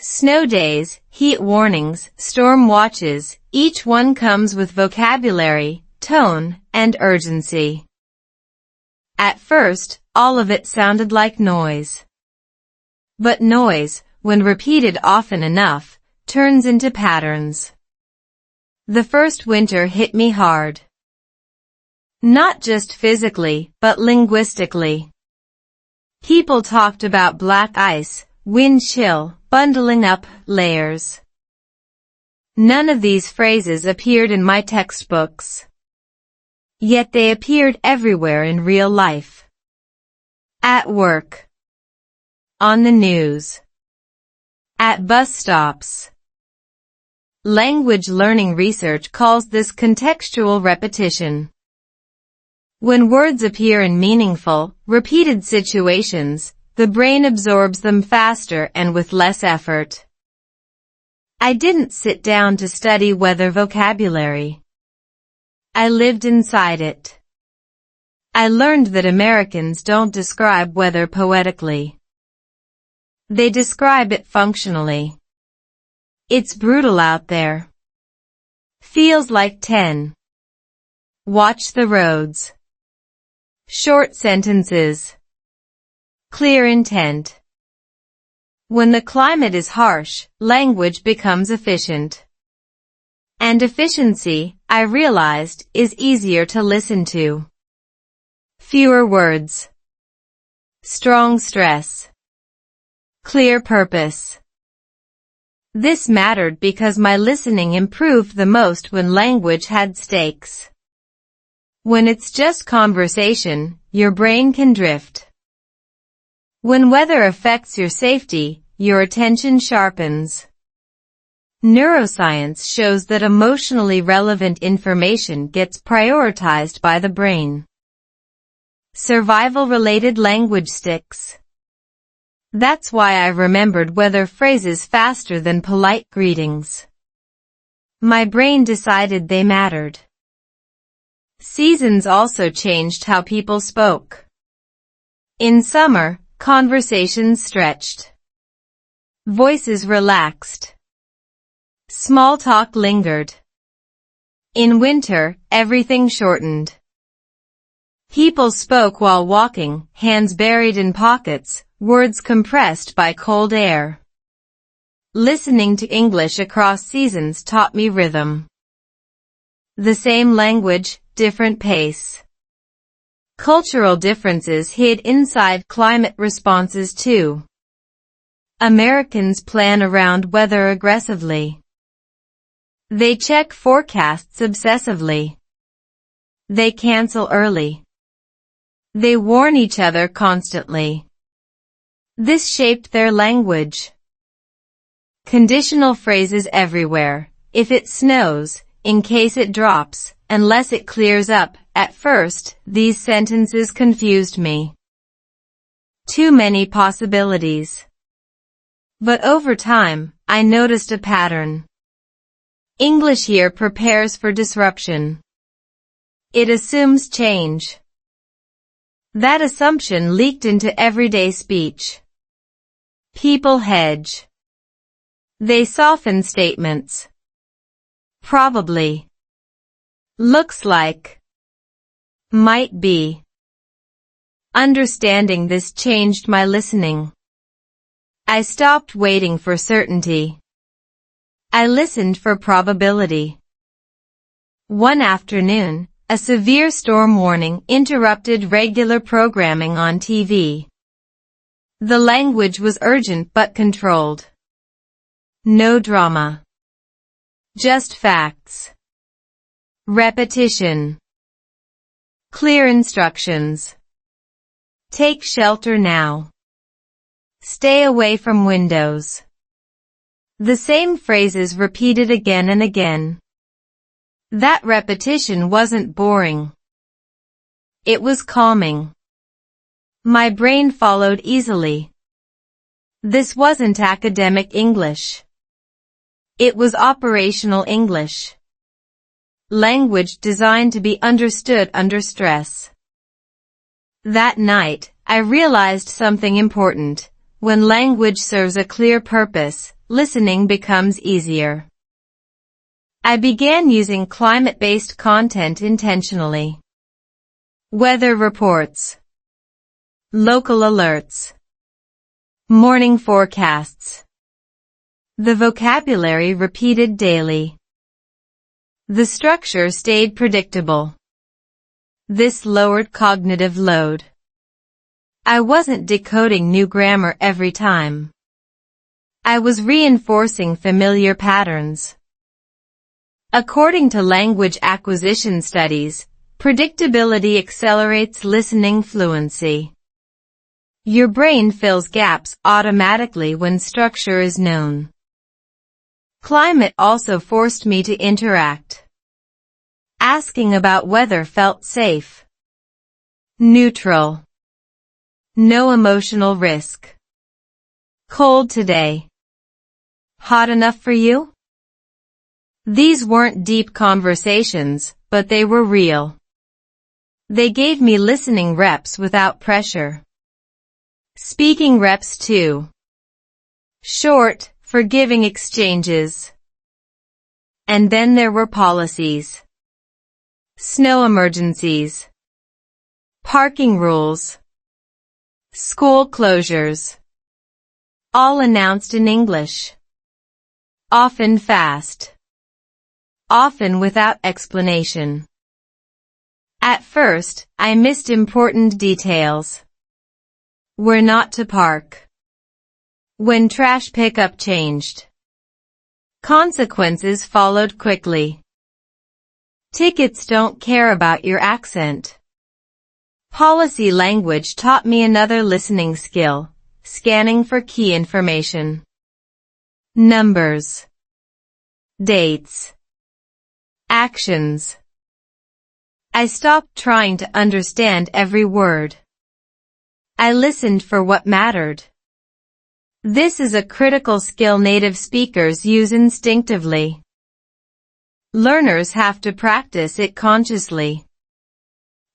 Snow days, heat warnings, storm watches, each one comes with vocabulary, tone, and urgency. At first, all of it sounded like noise. But noise, when repeated often enough, turns into patterns. The first winter hit me hard. Not just physically, but linguistically. People talked about black ice, wind chill, bundling up, layers. None of these phrases appeared in my textbooks. Yet they appeared everywhere in real life. At work. On the news. At bus stops. Language learning research calls this contextual repetition. When words appear in meaningful, repeated situations, the brain absorbs them faster and with less effort. I didn't sit down to study weather vocabulary. I lived inside it. I learned that Americans don't describe weather poetically. They describe it functionally. It's brutal out there. Feels like 10. Watch the roads. Short sentences. Clear intent. When the climate is harsh, language becomes efficient. And efficiency, I realized, is easier to listen to. Fewer words. Strong stress. Clear purpose. This mattered because my listening improved the most when language had stakes. When it's just conversation, your brain can drift. When weather affects your safety, your attention sharpens. Neuroscience shows that emotionally relevant information gets prioritized by the brain. Survival-related language sticks. That's why I remembered weather phrases faster than polite greetings. My brain decided they mattered. Seasons also changed how people spoke. In summer, conversations stretched. Voices relaxed. Small talk lingered. In winter, everything shortened. People spoke while walking, hands buried in pockets, words compressed by cold air. Listening to English across seasons taught me rhythm. The same language, different pace. Cultural differences hid inside climate responses too. Americans plan around weather aggressively. They check forecasts obsessively. They cancel early. They warn each other constantly. This shaped their language. Conditional phrases everywhere. If it snows, in case it drops, unless it clears up. At first, these sentences confused me. Too many possibilities. But over time, I noticed a pattern. English here prepares for disruption. It assumes change. That assumption leaked into everyday speech. People hedge. They soften statements. Probably. Looks like. Might be. Understanding this changed my listening. I stopped waiting for certainty. I listened for probability. One afternoon, a severe storm warning interrupted regular programming on TV. The language was urgent but controlled. No drama. Just facts. Repetition. Clear instructions. Take shelter now. Stay away from windows. The same phrases repeated again and again. That repetition wasn't boring. It was calming. My brain followed easily. This wasn't academic English. It was operational English. Language designed to be understood under stress. That night, I realized something important. When language serves a clear purpose, listening becomes easier. I began using climate-based content intentionally. Weather reports. Local alerts. Morning forecasts. The vocabulary repeated daily. The structure stayed predictable. This lowered cognitive load. I wasn't decoding new grammar every time. I was reinforcing familiar patterns. According to language acquisition studies, predictability accelerates listening fluency. Your brain fills gaps automatically when structure is known. Climate also forced me to interact. Asking about weather felt safe. Neutral. No emotional risk. Cold today. Hot enough for you? These weren't deep conversations, but they were real. They gave me listening reps without pressure. Speaking reps too. Short, forgiving exchanges. And then there were policies. Snow emergencies. Parking rules. School closures. All announced in English. Often fast. Often without explanation. At first, I missed important details. Where not to park. When trash pickup changed. Consequences followed quickly. Tickets don't care about your accent. Policy language taught me another listening skill, scanning for key information. Numbers. Dates. Actions. I stopped trying to understand every word. I listened for what mattered. This is a critical skill native speakers use instinctively. Learners have to practice it consciously.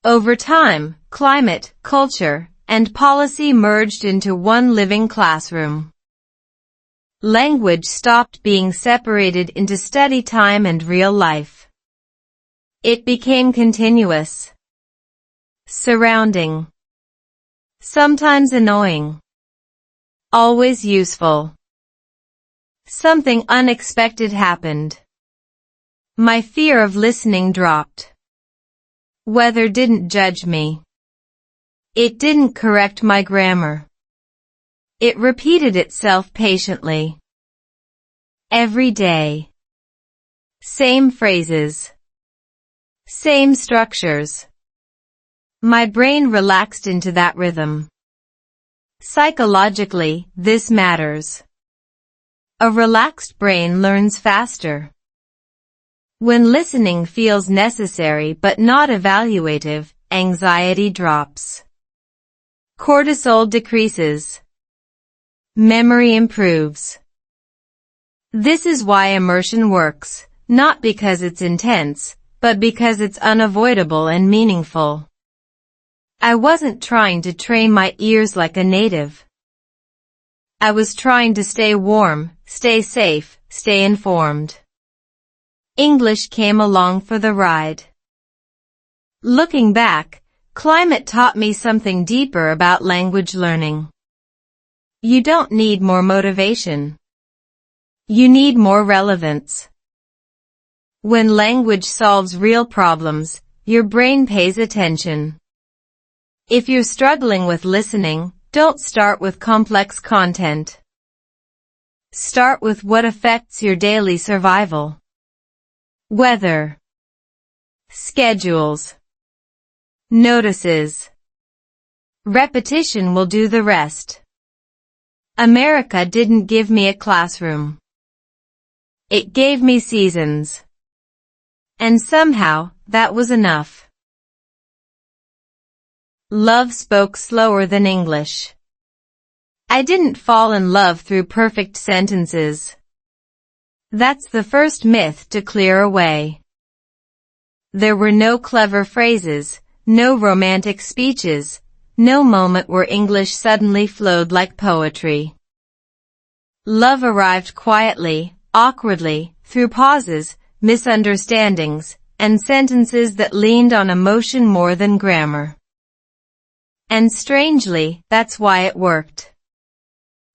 Over time, climate, culture, and policy merged into one living classroom. Language stopped being separated into study time and real life. It became continuous. Surrounding. Sometimes annoying. Always useful. Something unexpected happened. My fear of listening dropped. Weather didn't judge me. It didn't correct my grammar. It repeated itself patiently. Every day. Same phrases. Same structures. My brain relaxed into that rhythm. Psychologically, this matters. A relaxed brain learns faster. When listening feels necessary but not evaluative, anxiety drops. Cortisol decreases. Memory improves. This is why immersion works, not because it's intense, but because it's unavoidable and meaningful. I wasn't trying to train my ears like a native. I was trying to stay warm, stay safe, stay informed. English came along for the ride. Looking back, climate taught me something deeper about language learning. You don't need more motivation. You need more relevance. When language solves real problems, your brain pays attention. If you're struggling with listening, don't start with complex content. Start with what affects your daily survival. Weather. Schedules. Notices. Repetition will do the rest. America didn't give me a classroom. It gave me seasons. And somehow, that was enough. Love spoke slower than English. I didn't fall in love through perfect sentences. That's the first myth to clear away. There were no clever phrases, no romantic speeches, no moment where English suddenly flowed like poetry. Love arrived quietly, awkwardly, through pauses, misunderstandings, and sentences that leaned on emotion more than grammar. And strangely, that's why it worked.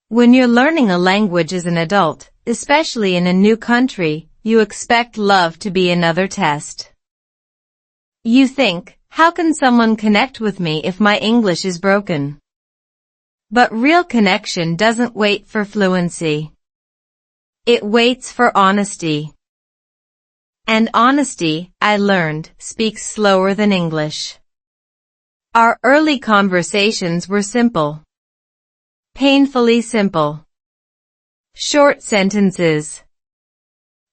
When you're learning a language as an adult, especially in a new country, you expect love to be another test. You think, how can someone connect with me if my English is broken? But real connection doesn't wait for fluency. It waits for honesty. And honesty, I learned, speaks slower than English. Our early conversations were simple. Painfully simple. Short sentences.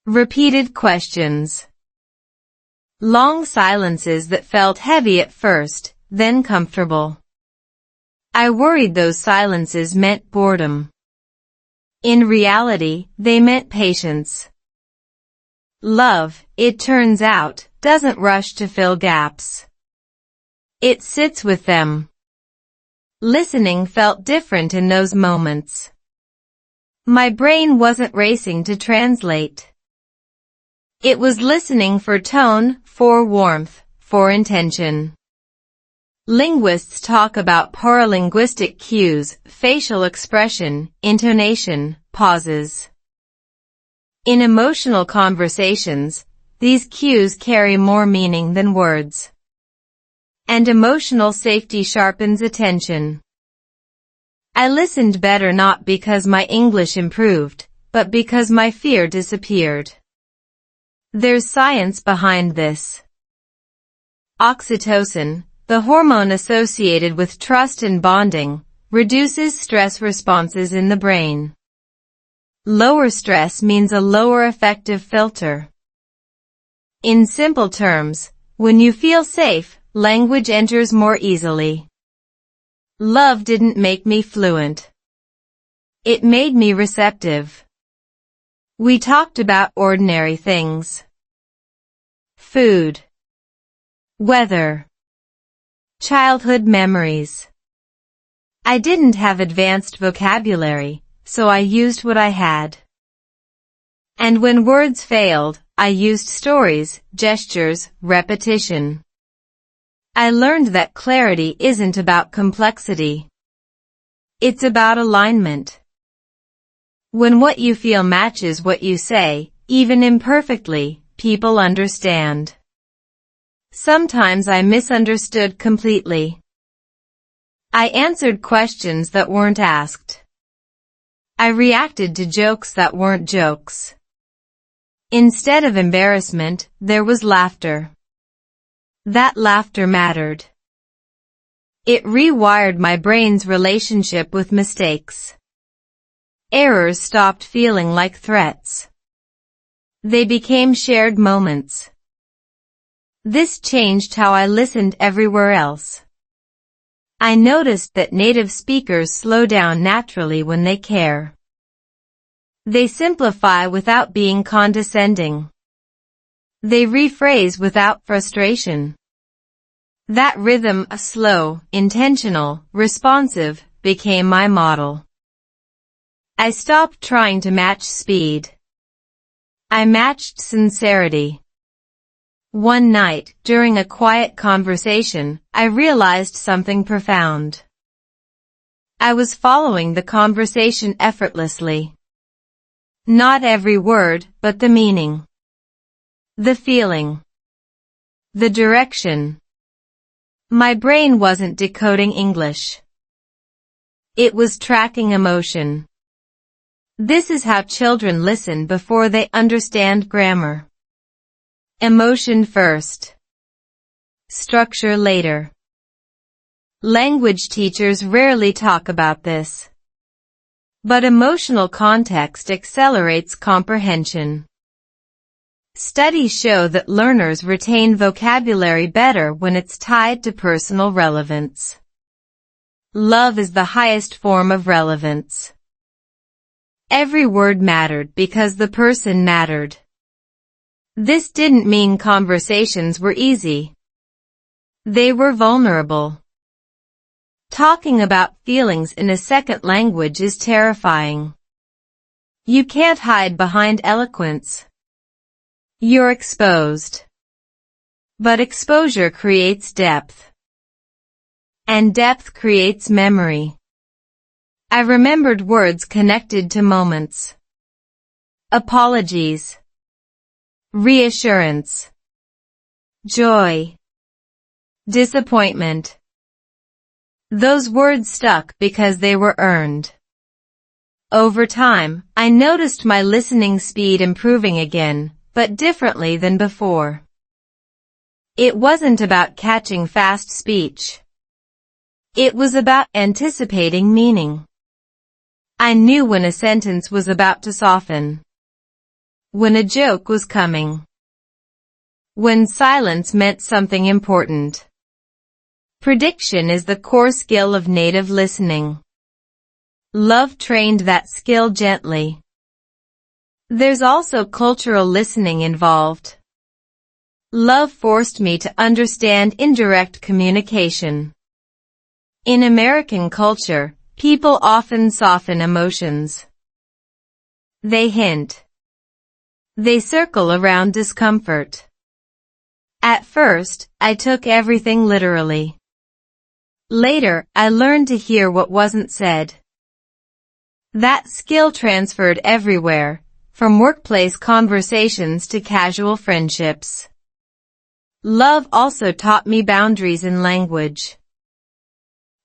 Repeated questions. Long silences that felt heavy at first, then comfortable. I worried those silences meant boredom. In reality, they meant patience. Love, it turns out, doesn't rush to fill gaps. It sits with them. Listening felt different in those moments. My brain wasn't racing to translate. It was listening for tone, for warmth, for intention. Linguists talk about paralinguistic cues, facial expression, intonation, pauses. In emotional conversations, these cues carry more meaning than words. And emotional safety sharpens attention. I listened better not because my English improved, but because my fear disappeared. There's science behind this. Oxytocin, the hormone associated with trust and bonding, reduces stress responses in the brain. Lower stress means a lower effective filter. In simple terms, when you feel safe, language enters more easily. Love didn't make me fluent. It made me receptive. We talked about ordinary things. Food. Weather. Childhood memories. I didn't have advanced vocabulary, so I used what I had. And when words failed, I used stories, gestures, repetition. I learned that clarity isn't about complexity. It's about alignment. When what you feel matches what you say, even imperfectly, people understand. Sometimes I misunderstood completely. I answered questions that weren't asked. I reacted to jokes that weren't jokes. Instead of embarrassment, there was laughter. That laughter mattered. It rewired my brain's relationship with mistakes. Errors stopped feeling like threats. They became shared moments. This changed how I listened everywhere else. I noticed that native speakers slow down naturally when they care. They simplify without being condescending. They rephrase without frustration. That rhythm, slow, intentional, responsive, became my model. I stopped trying to match speed. I matched sincerity. One night, during a quiet conversation, I realized something profound. I was following the conversation effortlessly. Not every word, but the meaning. The feeling. The direction. My brain wasn't decoding English. It was tracking emotion. This is how children listen before they understand grammar. Emotion first. Structure later. Language teachers rarely talk about this. But emotional context accelerates comprehension. Studies show that learners retain vocabulary better when it's tied to personal relevance. Love is the highest form of relevance. Every word mattered because the person mattered. This didn't mean conversations were easy. They were vulnerable. Talking about feelings in a second language is terrifying. You can't hide behind eloquence. You're exposed. But exposure creates depth. And depth creates memory. I remembered words connected to moments. Apologies. Reassurance. Joy. Disappointment. Those words stuck because they were earned. Over time, I noticed my listening speed improving again, but differently than before. It wasn't about catching fast speech. It was about anticipating meaning. I knew when a sentence was about to soften. When a joke was coming. When silence meant something important. Prediction is the core skill of native listening. Love trained that skill gently. There's also cultural listening involved. Love forced me to understand indirect communication. In American culture, people often soften emotions. They hint. They circle around discomfort. At first, I took everything literally. Later, I learned to hear what wasn't said. That skill transferred everywhere, from workplace conversations to casual friendships. Love also taught me boundaries in language.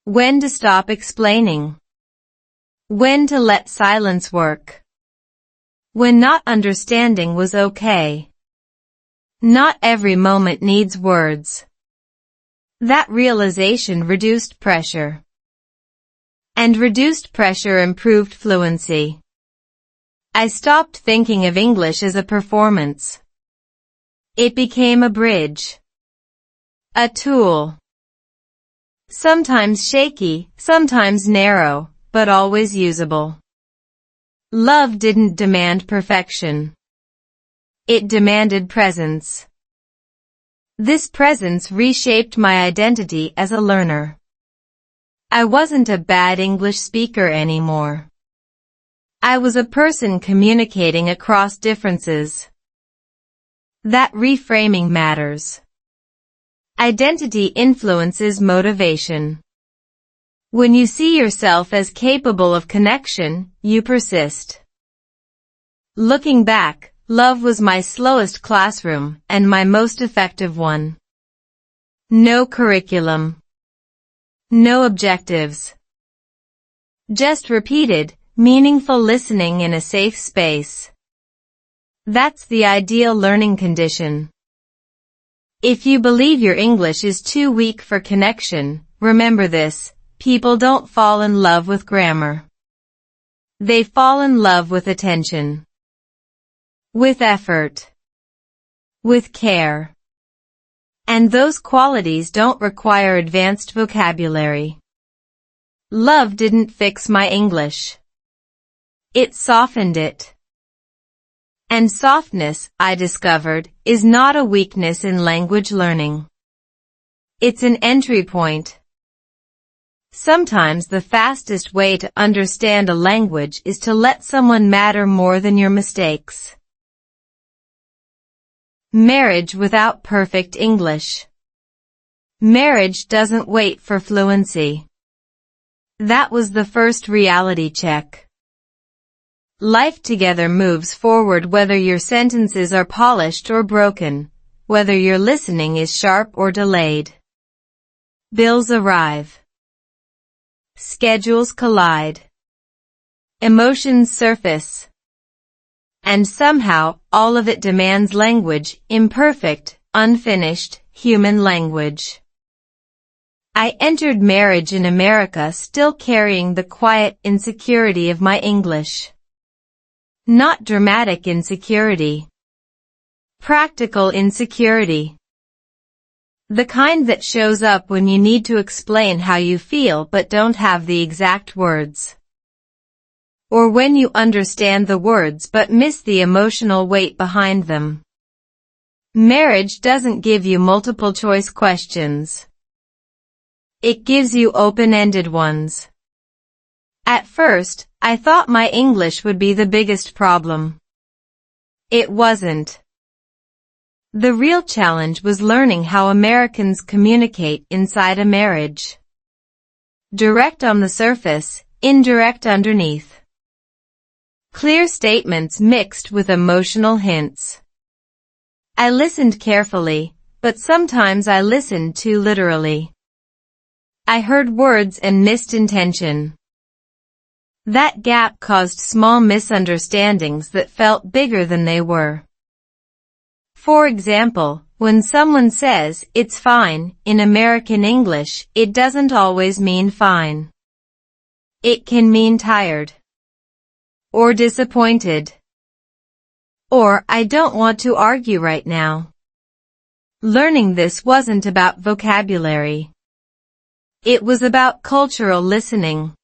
When to stop explaining. When to let silence work. When not understanding was okay. Not every moment needs words. That realization reduced pressure. And reduced pressure improved fluency. I stopped thinking of English as a performance. It became a bridge. A tool. Sometimes shaky, sometimes narrow, but always usable. Love didn't demand perfection. It demanded presence. This presence reshaped my identity as a learner. I wasn't a bad English speaker anymore. I was a person communicating across differences. That reframing matters. Identity influences motivation. When you see yourself as capable of connection, you persist. Looking back, love was my slowest classroom and my most effective one. No curriculum. No objectives. Just repeated, meaningful listening in a safe space. That's the ideal learning condition. If you believe your English is too weak for connection, remember this: people don't fall in love with grammar. They fall in love with attention. With effort. With care. And those qualities don't require advanced vocabulary. Love didn't fix my English. It softened it. And softness, I discovered, is not a weakness in language learning. It's an entry point. Sometimes the fastest way to understand a language is to let someone matter more than your mistakes. Marriage without perfect English. Marriage doesn't wait for fluency. That was the first reality check. Life together moves forward whether your sentences are polished or broken, whether your listening is sharp or delayed. Bills arrive. Schedules collide. Emotions surface. And somehow, all of it demands language, imperfect, unfinished, human language. I entered marriage in America still carrying the quiet insecurity of my English. Not dramatic insecurity. Practical insecurity. The kind that shows up when you need to explain how you feel but don't have the exact words. Or when you understand the words but miss the emotional weight behind them. Marriage doesn't give you multiple choice questions. It gives you open-ended ones. At first, I thought my English would be the biggest problem. It wasn't. The real challenge was learning how Americans communicate inside a marriage. Direct on the surface, indirect underneath. Clear statements mixed with emotional hints. I listened carefully, but sometimes I listened too literally. I heard words and missed intention. That gap caused small misunderstandings that felt bigger than they were. For example, when someone says, "It's fine," in American English, it doesn't always mean fine. It can mean tired, or disappointed, or "I don't want to argue right now." Learning this wasn't about vocabulary. It was about cultural listening.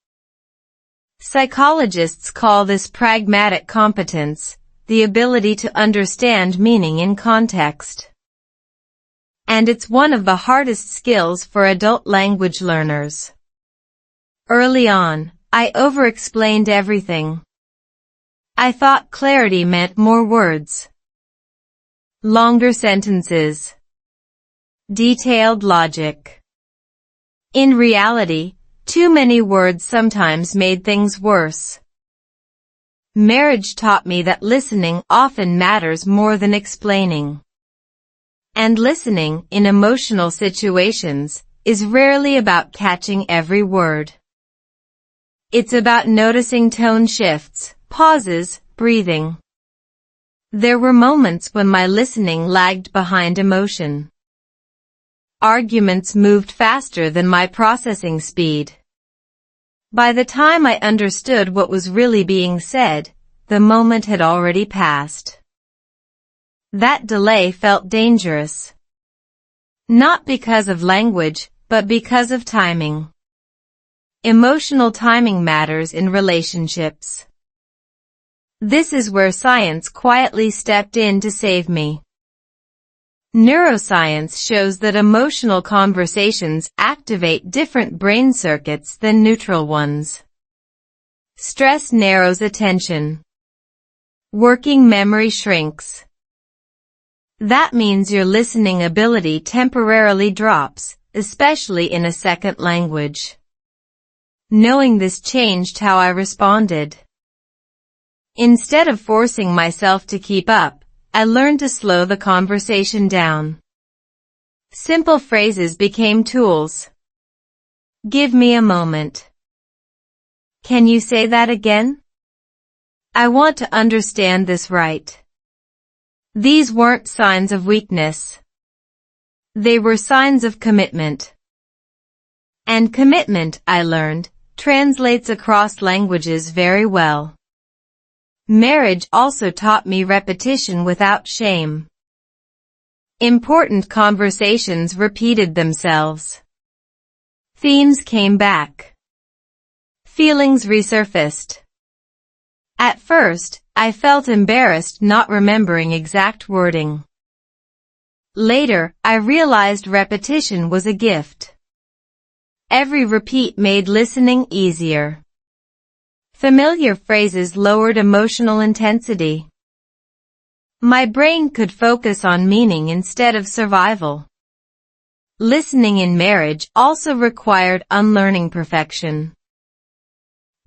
Psychologists call this pragmatic competence, the ability to understand meaning in context. And it's one of the hardest skills for adult language learners. Early on, I over-explained everything. I thought clarity meant more words, longer sentences, detailed logic. In reality, too many words sometimes made things worse. Marriage taught me that listening often matters more than explaining. And listening, in emotional situations, is rarely about catching every word. It's about noticing tone shifts, pauses, breathing. There were moments when my listening lagged behind emotion. Arguments moved faster than my processing speed. By the time I understood what was really being said, the moment had already passed. That delay felt dangerous. Not because of language, but because of timing. Emotional timing matters in relationships. This is where science quietly stepped in to save me. Neuroscience shows that emotional conversations activate different brain circuits than neutral ones. Stress narrows attention. Working memory shrinks. That means your listening ability temporarily drops, especially in a second language. Knowing this changed how I responded. Instead of forcing myself to keep up, I learned to slow the conversation down. Simple phrases became tools. "Give me a moment." "Can you say that again?" "I want to understand this right." These weren't signs of weakness. They were signs of commitment. And commitment, I learned, translates across languages very well. Marriage also taught me repetition without shame. Important conversations repeated themselves. Themes came back. Feelings resurfaced. At first, I felt embarrassed not remembering exact wording. Later, I realized repetition was a gift. Every repeat made listening easier. Familiar phrases lowered emotional intensity. My brain could focus on meaning instead of survival. Listening in marriage also required unlearning perfection.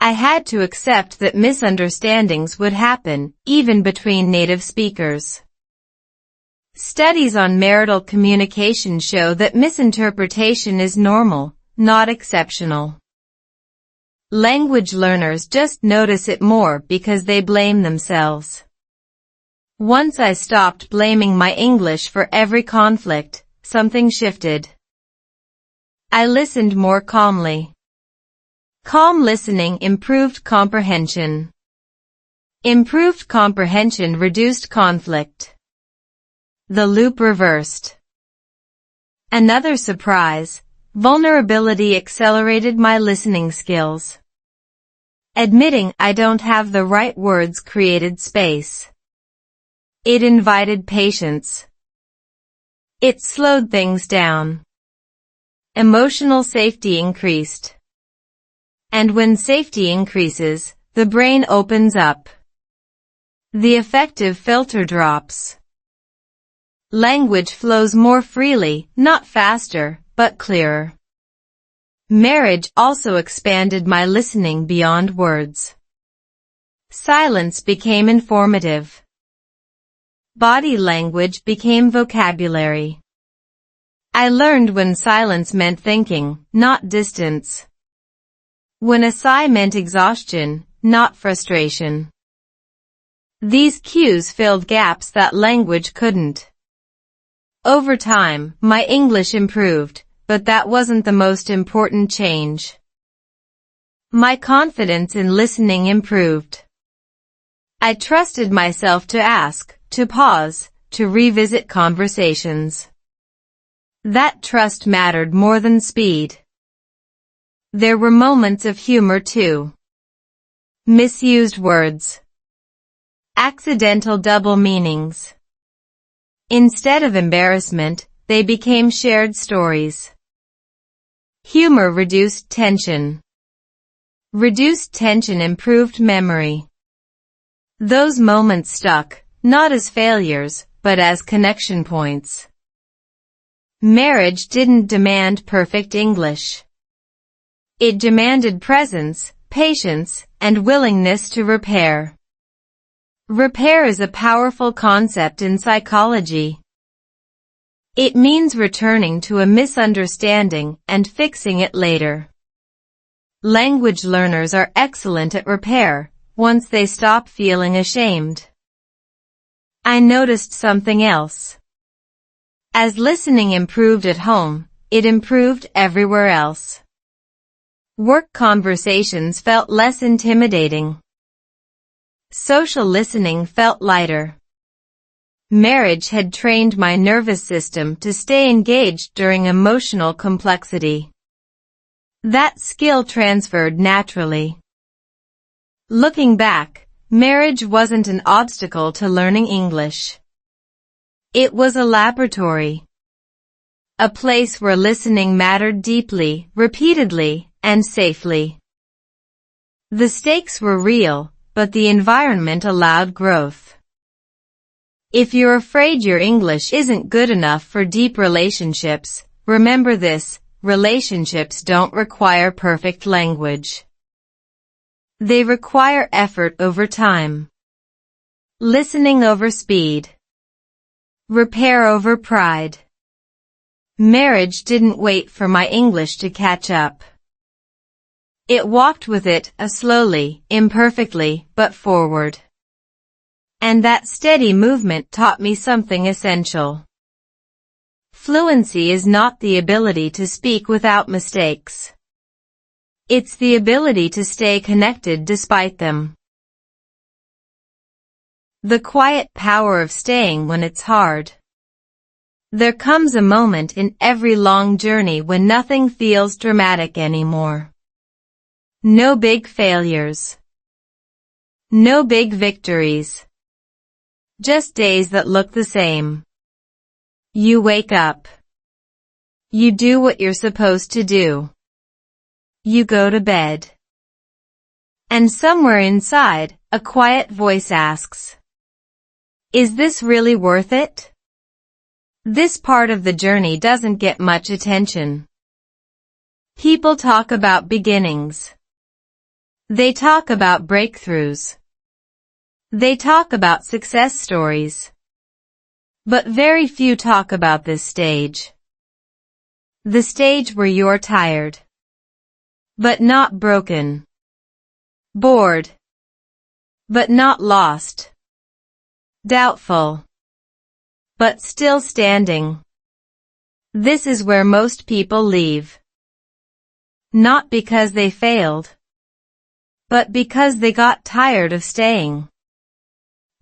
I had to accept that misunderstandings would happen, even between native speakers. Studies on marital communication show that misinterpretation is normal, not exceptional. Language learners just notice it more because they blame themselves. Once I stopped blaming my English for every conflict, something shifted. I listened more calmly. Calm listening improved comprehension. Improved comprehension reduced conflict. The loop reversed. Another surprise, vulnerability accelerated my listening skills. Admitting I don't have the right words created space. It invited patience. It slowed things down. Emotional safety increased. And when safety increases, the brain opens up. The affective filter drops. Language flows more freely, not faster, but clearer. Marriage also expanded my listening beyond words. Silence became informative. Body language became vocabulary. I learned when silence meant thinking, not distance. When a sigh meant exhaustion, not frustration. These cues filled gaps that language couldn't. Over time, my English improved, but that wasn't the most important change. My confidence in listening improved. I trusted myself to ask, to pause, to revisit conversations. That trust mattered more than speed. There were moments of humor too. Misused words. Accidental double meanings. Instead of embarrassment, they became shared stories. Humor reduced tension. Reduced tension improved memory. Those moments stuck, not as failures, but as connection points. Marriage didn't demand perfect English. It demanded presence, patience, and willingness to repair. Repair is a powerful concept in psychology. It means returning to a misunderstanding and fixing it later. Language learners are excellent at repair, once they stop feeling ashamed. I noticed something else. As listening improved at home, it improved everywhere else. Work conversations felt less intimidating. Social listening felt lighter. Marriage had trained my nervous system to stay engaged during emotional complexity. That skill transferred naturally. Looking back, marriage wasn't an obstacle to learning English. It was a laboratory. A place where listening mattered deeply, repeatedly, and safely. The stakes were real, but the environment allowed growth. If you're afraid your English isn't good enough for deep relationships, remember this: relationships don't require perfect language. They require effort over time. Listening over speed. Repair over pride. Marriage didn't wait for my English to catch up. It walked with it, slowly, imperfectly, but forward. And that steady movement taught me something essential. Fluency is not the ability to speak without mistakes. It's the ability to stay connected despite them. The quiet power of staying when it's hard. There comes a moment in every long journey when nothing feels dramatic anymore. No big failures. No big victories. Just days that look the same. You wake up. You do what you're supposed to do. You go to bed. And somewhere inside, a quiet voice asks, "Is this really worth it?" This part of the journey doesn't get much attention. People talk about beginnings. They talk about breakthroughs. They talk about success stories. But very few talk about this stage. The stage where you're tired. But not broken. Bored. But not lost. Doubtful. But still standing. This is where most people leave. Not because they failed, but because they got tired of staying.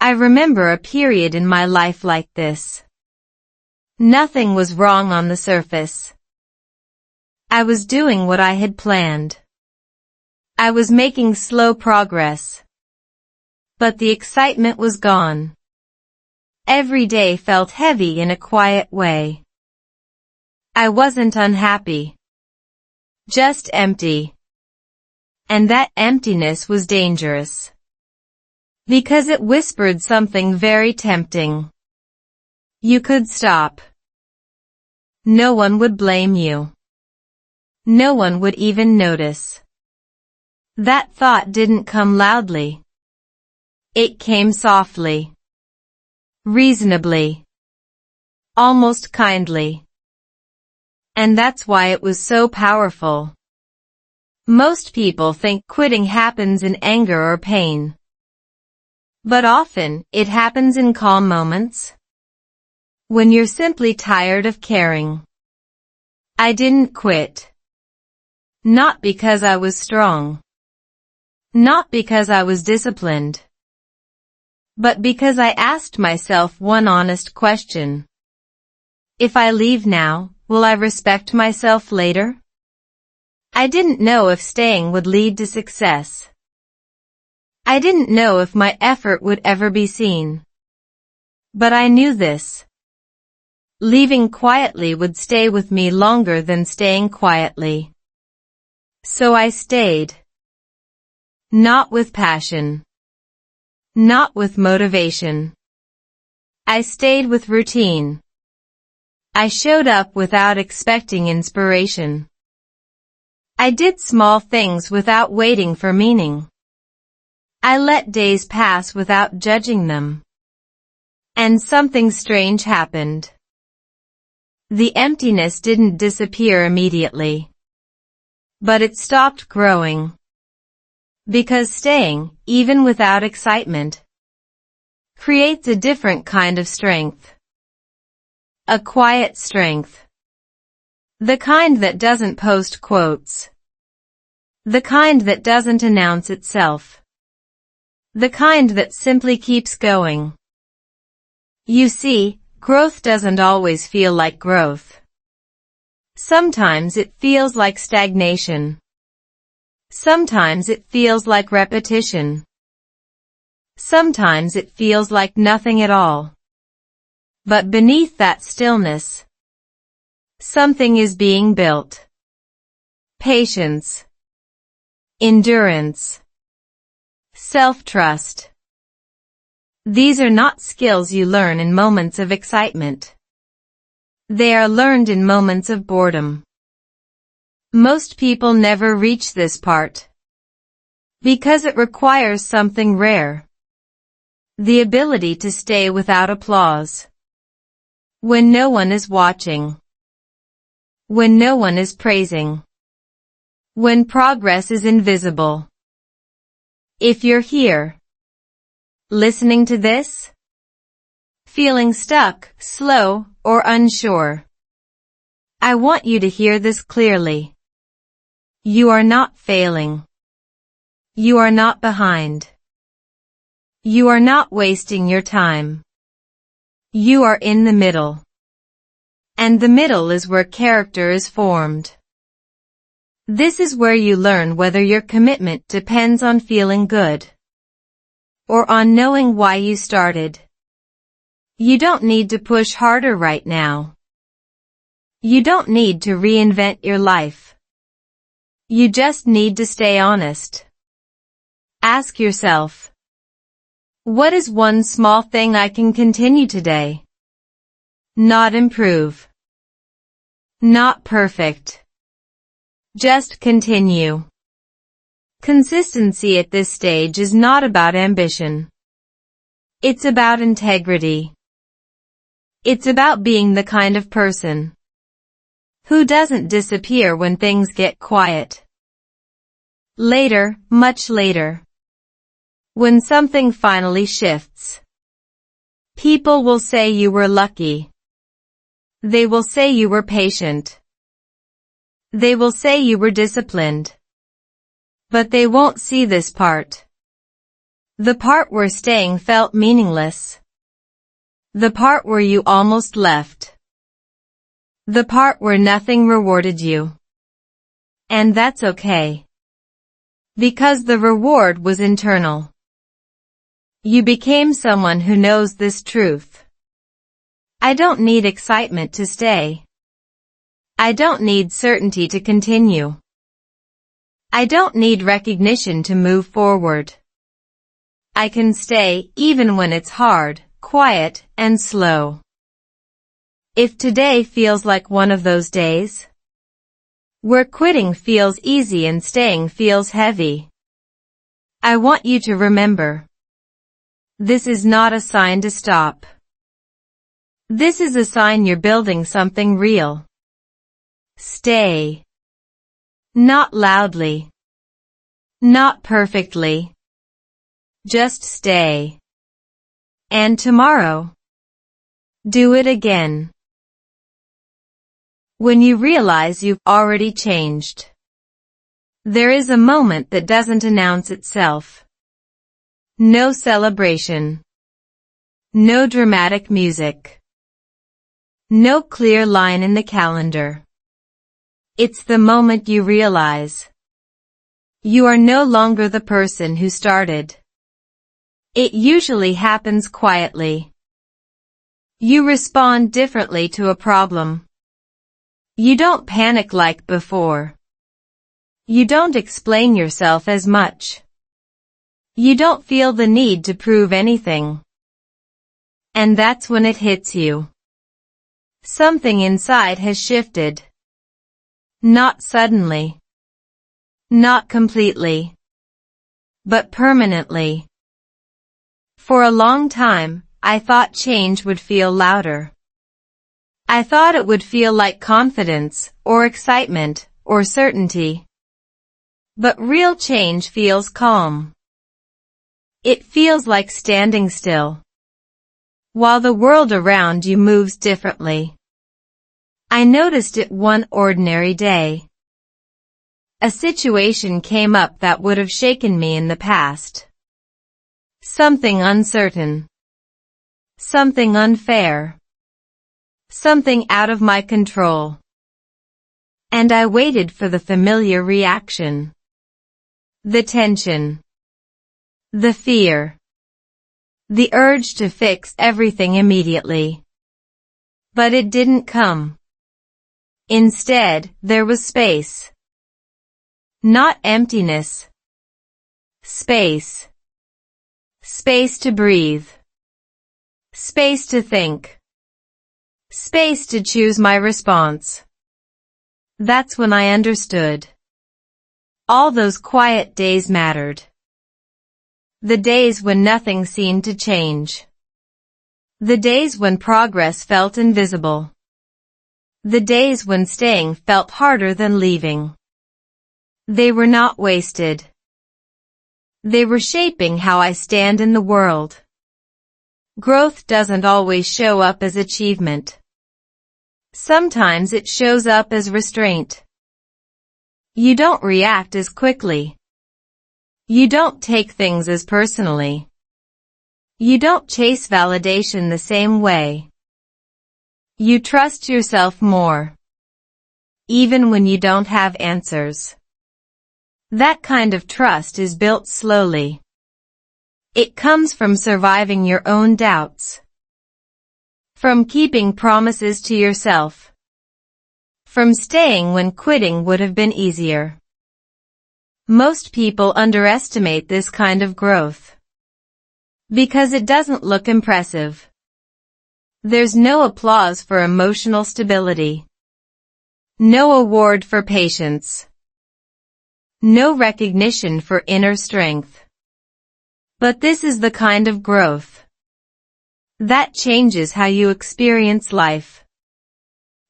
I remember a period in my life like this. Nothing was wrong on the surface. I was doing what I had planned. I was making slow progress. But the excitement was gone. Every day felt heavy in a quiet way. I wasn't unhappy. Just empty. And that emptiness was dangerous. Because it whispered something very tempting. You could stop. No one would blame you. No one would even notice. That thought didn't come loudly. It came softly. Reasonably. Almost kindly. And that's why it was so powerful. Most people think quitting happens in anger or pain. But often, it happens in calm moments. When you're simply tired of caring. I didn't quit. Not because I was strong. Not because I was disciplined. But because I asked myself one honest question. If I leave now, will I respect myself later? I didn't know if staying would lead to success. I didn't know if my effort would ever be seen. But I knew this. Leaving quietly would stay with me longer than staying quietly. So I stayed. Not with passion. Not with motivation. I stayed with routine. I showed up without expecting inspiration. I did small things without waiting for meaning. I let days pass without judging them. And something strange happened. The emptiness didn't disappear immediately. But it stopped growing. Because staying, even without excitement, creates a different kind of strength. A quiet strength. The kind that doesn't post quotes. The kind that doesn't announce itself. The kind that simply keeps going. You see, growth doesn't always feel like growth. Sometimes it feels like stagnation. Sometimes it feels like repetition. Sometimes it feels like nothing at all. But beneath that stillness, something is being built. Patience. Endurance. Self-trust. These are not skills you learn in moments of excitement. They are learned in moments of boredom. Most people never reach this part. Because it requires something rare. The ability to stay without applause. When no one is watching. When no one is praising. When progress is invisible. If you're here, listening to this, feeling stuck, slow, or unsure, I want you to hear this clearly. You are not failing. You are not behind. You are not wasting your time. You are in the middle. And the middle is where character is formed. This is where you learn whether your commitment depends on feeling good or on knowing why you started. You don't need to push harder right now. You don't need to reinvent your life. You just need to stay honest. Ask yourself, what is one small thing I can continue today? Not improve. Not perfect. Just continue. Consistency at this stage is not about ambition. It's about integrity. It's about being the kind of person who doesn't disappear when things get quiet. Later, much later, when something finally shifts, people will say you were lucky. They will say you were patient. They will say you were disciplined. But they won't see this part. The part where staying felt meaningless. The part where you almost left. The part where nothing rewarded you. And that's okay. Because the reward was internal. You became someone who knows this truth. I don't need excitement to stay. I don't need certainty to continue. I don't need recognition to move forward. I can stay even when it's hard, quiet, and slow. If today feels like one of those days, where quitting feels easy and staying feels heavy, I want you to remember, this is not a sign to stop. This is a sign you're building something real. Stay. Not loudly. Not perfectly. Just stay. And tomorrow, do it again. When you realize you've already changed, there is a moment that doesn't announce itself. No celebration. No dramatic music. No clear line in the calendar. It's the moment you realize you are no longer the person who started. It usually happens quietly. You respond differently to a problem. You don't panic like before. You don't explain yourself as much. You don't feel the need to prove anything. And that's when it hits you. Something inside has shifted. Not suddenly. Not completely. But permanently. For a long time, I thought change would feel louder. I thought it would feel like confidence, or excitement, or certainty. But real change feels calm. It feels like standing still, while the world around you moves differently. I noticed it one ordinary day. A situation came up that would have shaken me in the past. Something uncertain. Something unfair. Something out of my control. And I waited for the familiar reaction. The tension. The fear. The urge to fix everything immediately. But it didn't come. Instead, there was space. Not emptiness. Space. Space to breathe. Space to think. Space to choose my response. That's when I understood. All those quiet days mattered. The days when nothing seemed to change. The days when progress felt invisible. The days when staying felt harder than leaving. They were not wasted. They were shaping how I stand in the world. Growth doesn't always show up as achievement. Sometimes it shows up as restraint. You don't react as quickly. You don't take things as personally. You don't chase validation the same way. You trust yourself more, even when you don't have answers. That kind of trust is built slowly. It comes from surviving your own doubts. From keeping promises to yourself. From staying when quitting would have been easier. Most people underestimate this kind of growth. Because it doesn't look impressive. There's no applause for emotional stability. No award for patience. No recognition for inner strength. But this is the kind of growth that changes how you experience life.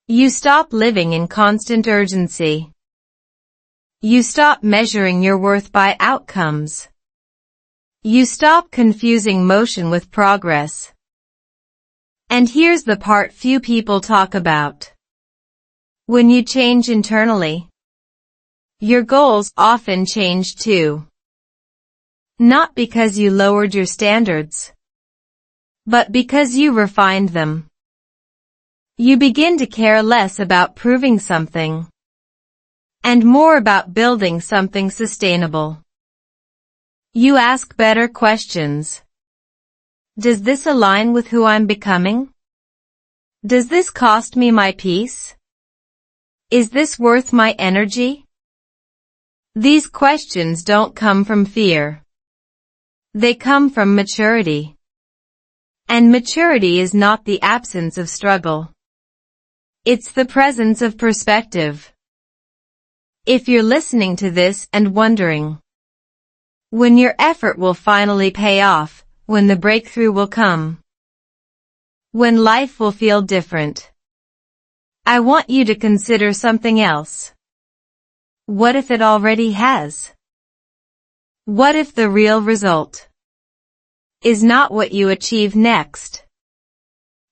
You stop living in constant urgency. You stop measuring your worth by outcomes. You stop confusing motion with progress. And here's the part few people talk about. When you change internally, your goals often change too. Not because you lowered your standards, but because you refined them. You begin to care less about proving something, and more about building something sustainable. You ask better questions. Does this align with who I'm becoming? Does this cost me my peace? Is this worth my energy? These questions don't come from fear. They come from maturity. And maturity is not the absence of struggle. It's the presence of perspective. If you're listening to this and wondering when your effort will finally pay off, when the breakthrough will come, when life will feel different, I want you to consider something else. What if it already has? What if the real result is not what you achieve next,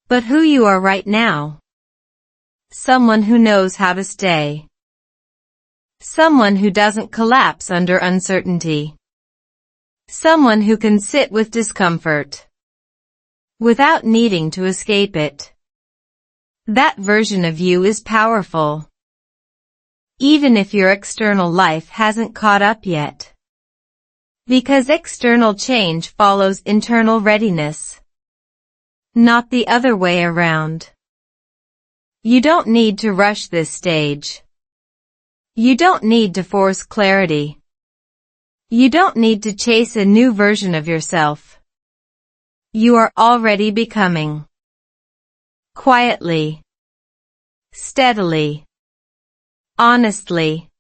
but who you are right now? Someone who knows how to stay. Someone who doesn't collapse under uncertainty. Someone who can sit with discomfort without needing to escape it. That version of you is powerful, even if your external life hasn't caught up yet. Because external change follows internal readiness, not the other way around. You don't need to rush this stage. You don't need to force clarity. You don't need to chase a new version of yourself. You are already becoming. Quietly. Steadily. Honestly.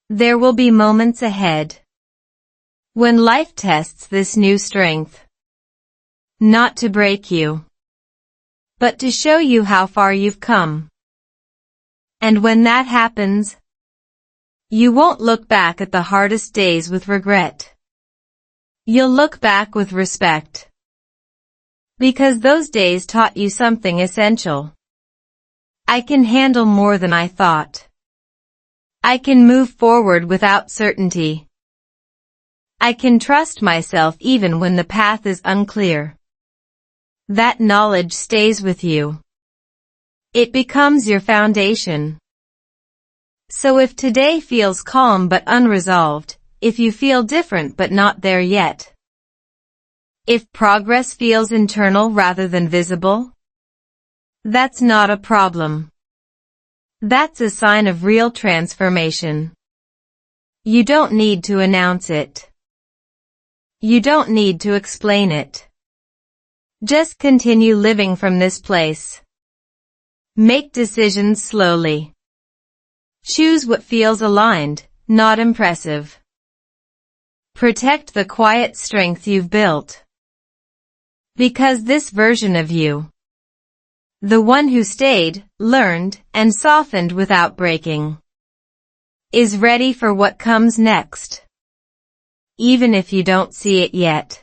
There will be moments ahead when life tests this new strength. Not to break you, but to show you how far you've come. And when that happens, you won't look back at the hardest days with regret. You'll look back with respect. Because those days taught you something essential. I can handle more than I thought. I can move forward without certainty. I can trust myself even when the path is unclear. That knowledge stays with you. It becomes your foundation. So if today feels calm but unresolved, if you feel different but not there yet, if progress feels internal rather than visible, that's not a problem. That's a sign of real transformation. You don't need to announce it. You don't need to explain it. Just continue living from this place. Make decisions slowly. Choose what feels aligned, not impressive. Protect the quiet strength you've built. Because this version of you, the one who stayed, learned, and softened without breaking, is ready for what comes next. Even if you don't see it yet.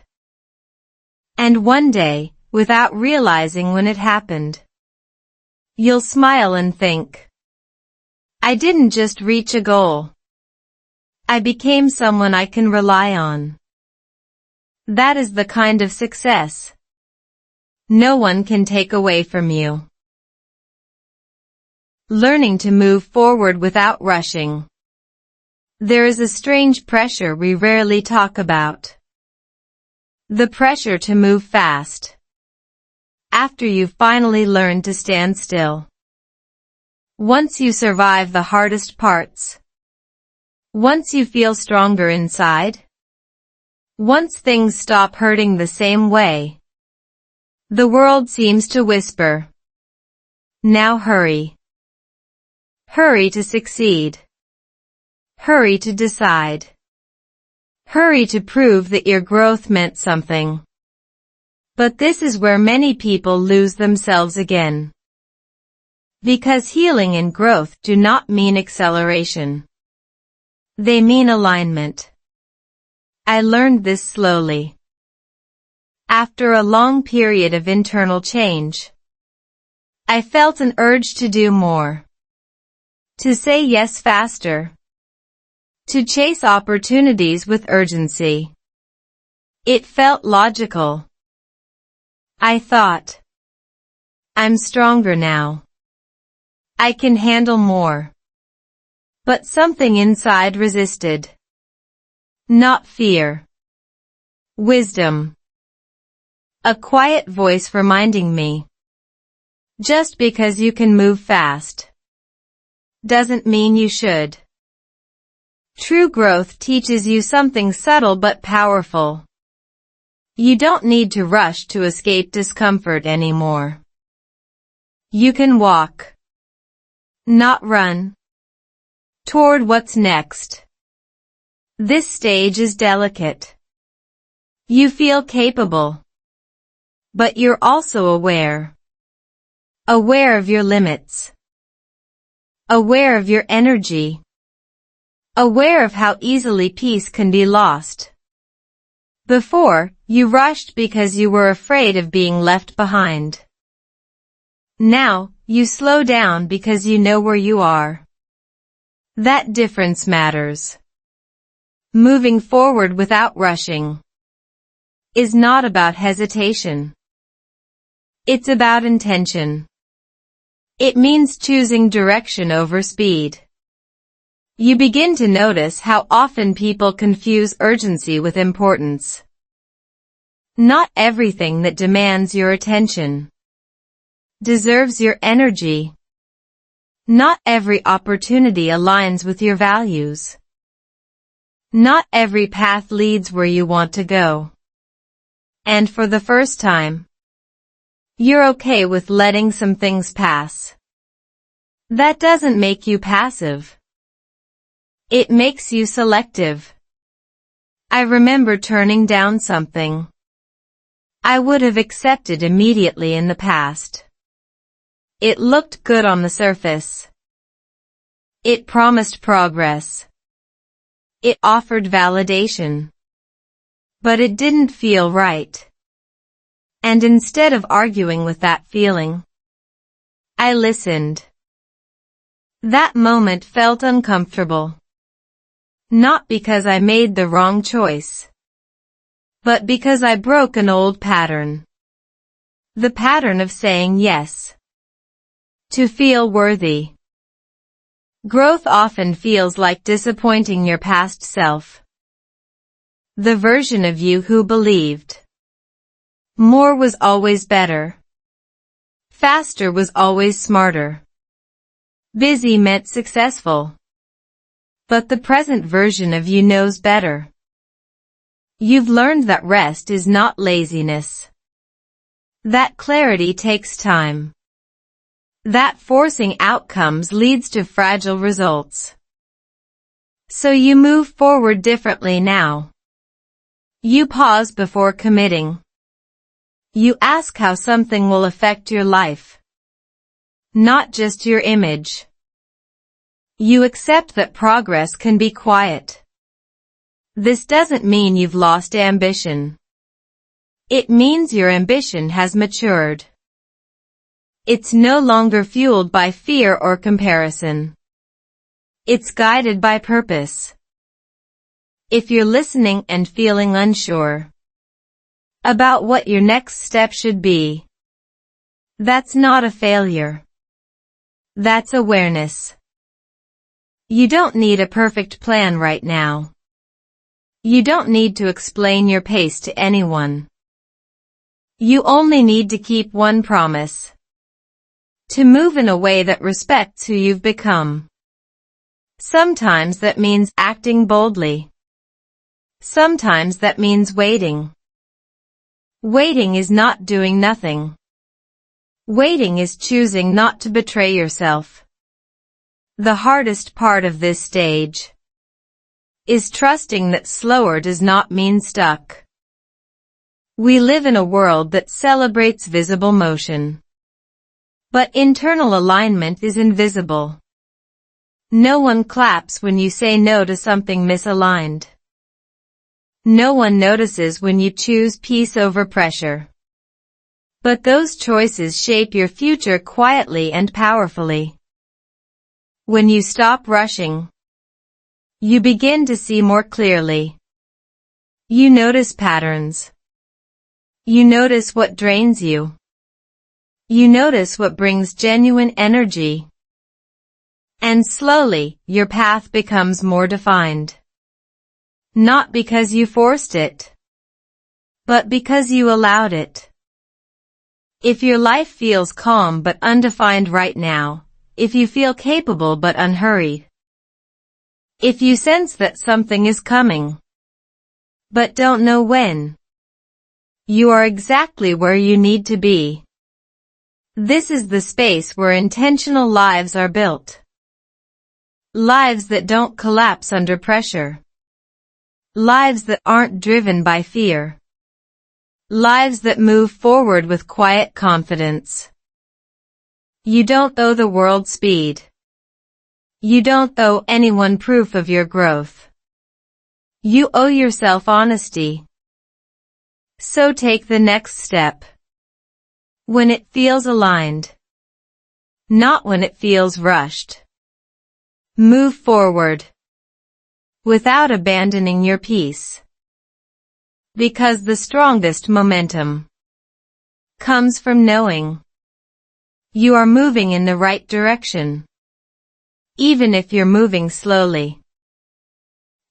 And one day, without realizing when it happened, you'll smile and think, I didn't just reach a goal. I became someone I can rely on. That is the kind of success no one can take away from you. Learning to move forward without rushing. There is a strange pressure we rarely talk about. The pressure to move fast. After you've finally learned to stand still. Once you survive the hardest parts. Once you feel stronger inside. Once things stop hurting the same way. The world seems to whisper. Now hurry. Hurry to succeed. Hurry to decide. Hurry to prove that your growth meant something. But this is where many people lose themselves again. Because healing and growth do not mean acceleration. They mean alignment. I learned this slowly. After a long period of internal change, I felt an urge to do more. To say yes faster. To chase opportunities with urgency. It felt logical. I thought, I'm stronger now. I can handle more. But something inside resisted. Not fear. Wisdom. A quiet voice reminding me. Just because you can move fast doesn't mean you should. True growth teaches you something subtle but powerful. You don't need to rush to escape discomfort anymore. You can walk, not run, toward what's next. This stage is delicate. You feel capable. But you're also aware. Aware of your limits. aware of your energy, aware of how easily peace can be lost. Before, you rushed because you were afraid of being left behind. Now, you slow down because you know where you are. That difference matters. Moving forward without rushing is not about hesitation. It's about intention. It means choosing direction over speed. You begin to notice how often people confuse urgency with importance. Not everything that demands your attention deserves your energy. Not every opportunity aligns with your values. Not every path leads where you want to go. And for the first time, you're okay with letting some things pass. That doesn't make you passive. It makes you selective. I remember turning down something I would have accepted immediately in the past. It looked good on the surface. It promised progress. It offered validation. But it didn't feel right. And instead of arguing with that feeling, I listened. That moment felt uncomfortable. Not because I made the wrong choice, but because I broke an old pattern. The pattern of saying yes to feel worthy. Growth often feels like disappointing your past self. The version of you who believed more was always better. Faster was always smarter. Busy meant successful. But the present version of you knows better. You've learned that rest is not laziness. That clarity takes time. That forcing outcomes leads to fragile results. So you move forward differently now. You pause before committing. You ask how something will affect your life, not just your image. You accept that progress can be quiet. This doesn't mean you've lost ambition. It means your ambition has matured. It's no longer fueled by fear or comparison. It's guided by purpose. If you're listening and feeling unsure about what your next step should be, that's not a failure. That's awareness. You don't need a perfect plan right now. You don't need to explain your pace to anyone. You only need to keep one promise: to move in a way that respects who you've become. Sometimes that means acting boldly. Sometimes that means waiting. Waiting is not doing nothing. Waiting is choosing not to betray yourself. The hardest part of this stage is trusting that slower does not mean stuck. We live in a world that celebrates visible motion. But internal alignment is invisible. No one claps when you say no to something misaligned. No one notices when you choose peace over pressure. But those choices shape your future quietly and powerfully. When you stop rushing, you begin to see more clearly. You notice patterns. You notice what drains you. You notice what brings genuine energy. And slowly, your path becomes more defined. Not because you forced it, but because you allowed it. If your life feels calm but undefined right now, if you feel capable but unhurried, if you sense that something is coming, but don't know when, you are exactly where you need to be. This is the space where intentional lives are built. Lives that don't collapse under pressure. Lives that aren't driven by fear. Lives that move forward with quiet confidence. You don't owe the world speed. You don't owe anyone proof of your growth. You owe yourself honesty. So take the next step. When it feels aligned. Not when it feels rushed. Move forward. Without abandoning your peace. Because the strongest momentum comes from knowing you are moving in the right direction, even if you're moving slowly.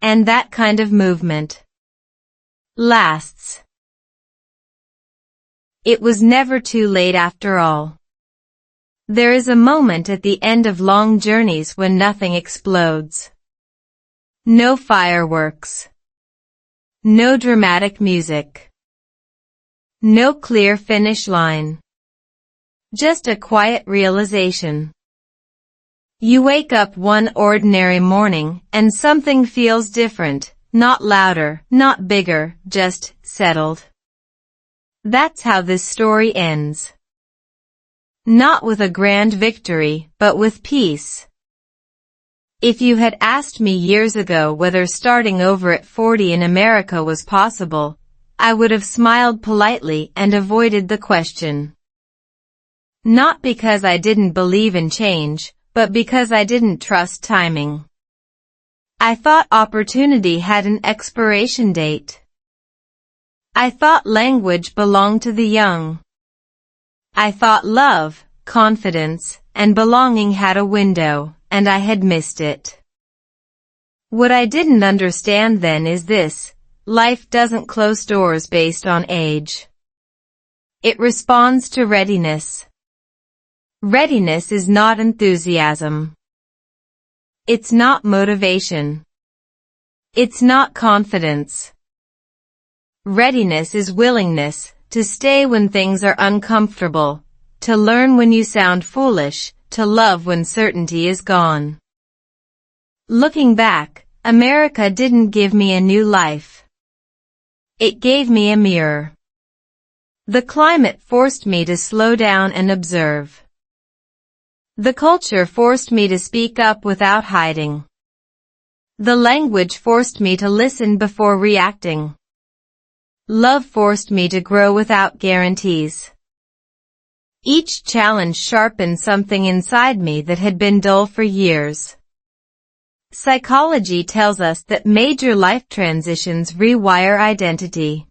And that kind of movement lasts. It was never too late after all. There is a moment at the end of long journeys when nothing explodes. No fireworks. No dramatic music. No clear finish line. Just a quiet realization. You wake up one ordinary morning and something feels different, not louder, not bigger, just settled. That's how this story ends. Not with a grand victory, but with peace. If you had asked me years ago whether starting over at 40 in America was possible, I would have smiled politely and avoided the question. Not because I didn't believe in change, but because I didn't trust timing. I thought opportunity had an expiration date. I thought language belonged to the young. I thought love, confidence, and belonging had a window, and I had missed it. What I didn't understand then is this: life doesn't close doors based on age. It responds to readiness. Readiness is not enthusiasm. It's not motivation. It's not confidence. Readiness is willingness to stay when things are uncomfortable, to learn when you sound foolish, to love when certainty is gone. Looking back, America didn't give me a new life. It gave me a mirror. The climate forced me to slow down and observe. The culture forced me to speak up without hiding. The language forced me to listen before reacting. Love forced me to grow without guarantees. Each challenge sharpened something inside me that had been dull for years. Psychology tells us that major life transitions rewire identity.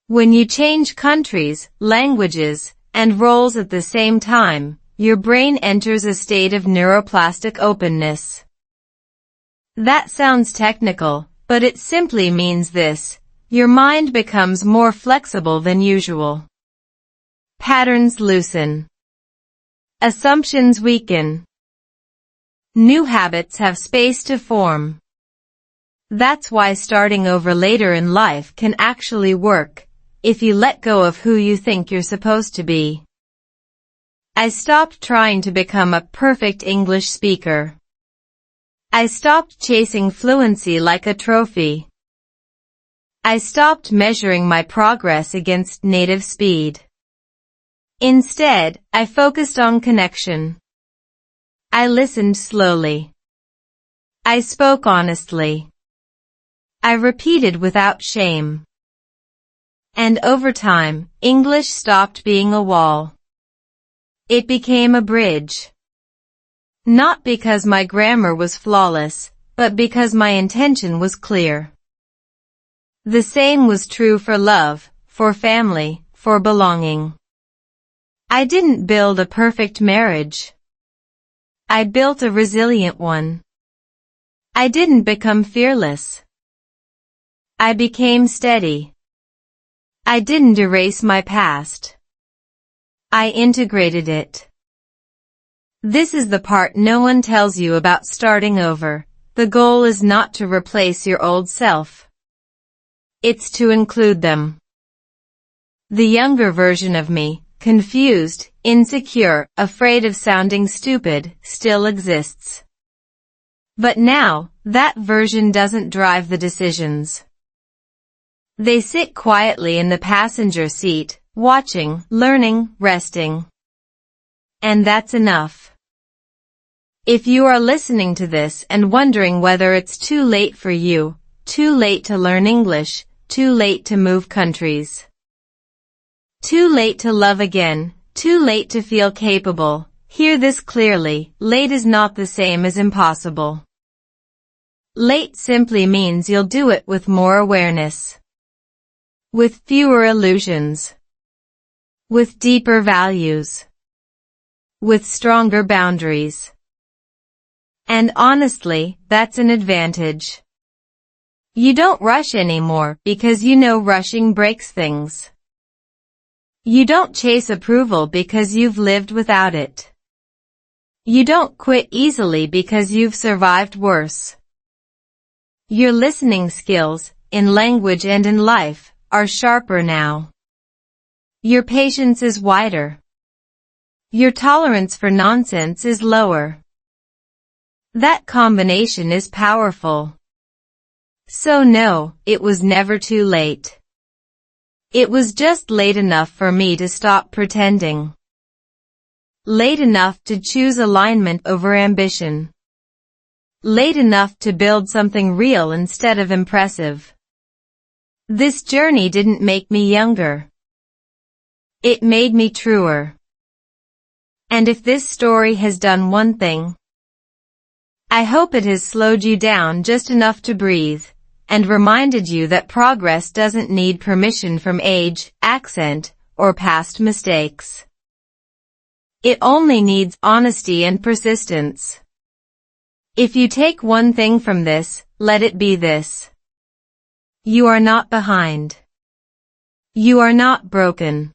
When you change countries, languages, and roles at the same time, your brain enters a state of neuroplastic openness. That sounds technical, but it simply means this: your mind becomes more flexible than usual. Patterns loosen. Assumptions weaken. New habits have space to form. That's why starting over later in life can actually work, if you let go of who you think you're supposed to be. I stopped trying to become a perfect English speaker. I stopped chasing fluency like a trophy. I stopped measuring my progress against native speed. Instead, I focused on connection. I listened slowly. I spoke honestly. I repeated without shame. And over time, English stopped being a wall. It became a bridge. Not because my grammar was flawless, but because my intention was clear. The same was true for love, for family, for belonging. I didn't build a perfect marriage. I built a resilient one. I didn't become fearless. I became steady. I didn't erase my past. I integrated it. This is the part no one tells you about starting over. The goal is not to replace your old self. It's to include them. The younger version of me, confused, insecure, afraid of sounding stupid, still exists. But now, that version doesn't drive the decisions. They sit quietly in the passenger seat, watching, learning, resting. And that's enough. If you are listening to this and wondering whether it's too late for you, too late to learn English, too late to move countries, too late to love again, too late to feel capable, hear this clearly: late is not the same as impossible. Late simply means you'll do it with more awareness, with fewer illusions, with deeper values, with stronger boundaries. And honestly, that's an advantage. You don't rush anymore because you know rushing breaks things. You don't chase approval because you've lived without it. You don't quit easily because you've survived worse. Your listening skills, in language and in life, are sharper now. Your patience is wider. Your tolerance for nonsense is lower. That combination is powerful. So no, it was never too late. It was just late enough for me to stop pretending. Late enough to choose alignment over ambition. Late enough to build something real instead of impressive. This journey didn't make me younger. It made me truer. And if this story has done one thing, I hope it has slowed you down just enough to breathe, and reminded you that progress doesn't need permission from age, accent, or past mistakes. It only needs honesty and persistence. If you take one thing from this, let it be this: you are not behind. You are not broken.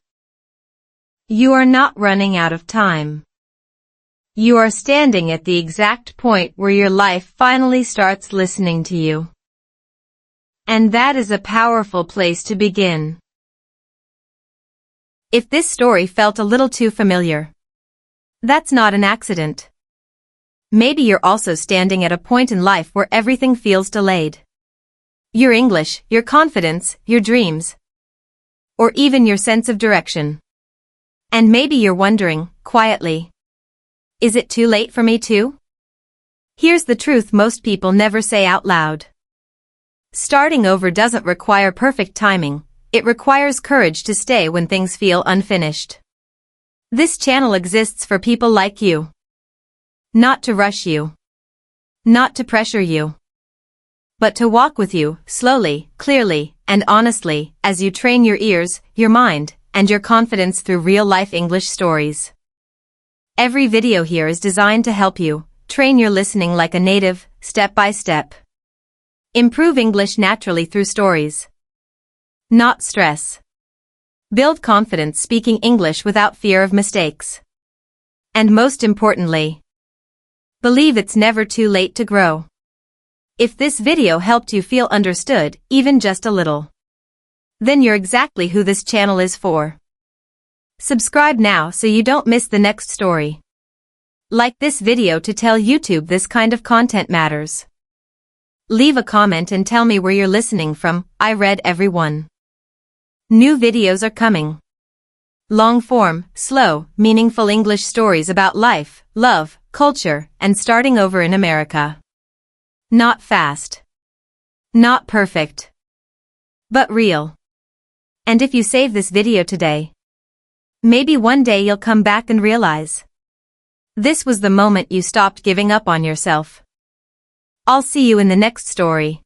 You are not running out of time. You are standing at the exact point where your life finally starts listening to you. And that is a powerful place to begin. If this story felt a little too familiar, that's not an accident. Maybe you're also standing at a point in life where everything feels delayed. Your English, your confidence, your dreams, or even your sense of direction. And maybe you're wondering, quietly, is it too late for me too? Here's the truth most people never say out loud. Starting over doesn't require perfect timing, it requires courage to stay when things feel unfinished. This channel exists for people like you. Not to rush you. Not to pressure you. But to walk with you, slowly, clearly, and honestly, as you train your ears, your mind, and your confidence through real-life English stories. Every video here is designed to help you train your listening like a native, step by step. Improve English naturally through stories, not stress. Build confidence speaking English without fear of mistakes. And most importantly, believe it's never too late to grow. If this video helped you feel understood, even just a little, then you're exactly who this channel is for. Subscribe now so you don't miss the next story. Like this video to tell YouTube this kind of content matters. Leave a comment and tell me where you're listening from. I read every one. New videos are coming. Long form, slow, meaningful English stories about life, love, culture, and starting over in America. Not fast. Not perfect. But real. And if you save this video today, maybe one day you'll come back and realize this was the moment you stopped giving up on yourself. I'll see you in the next story.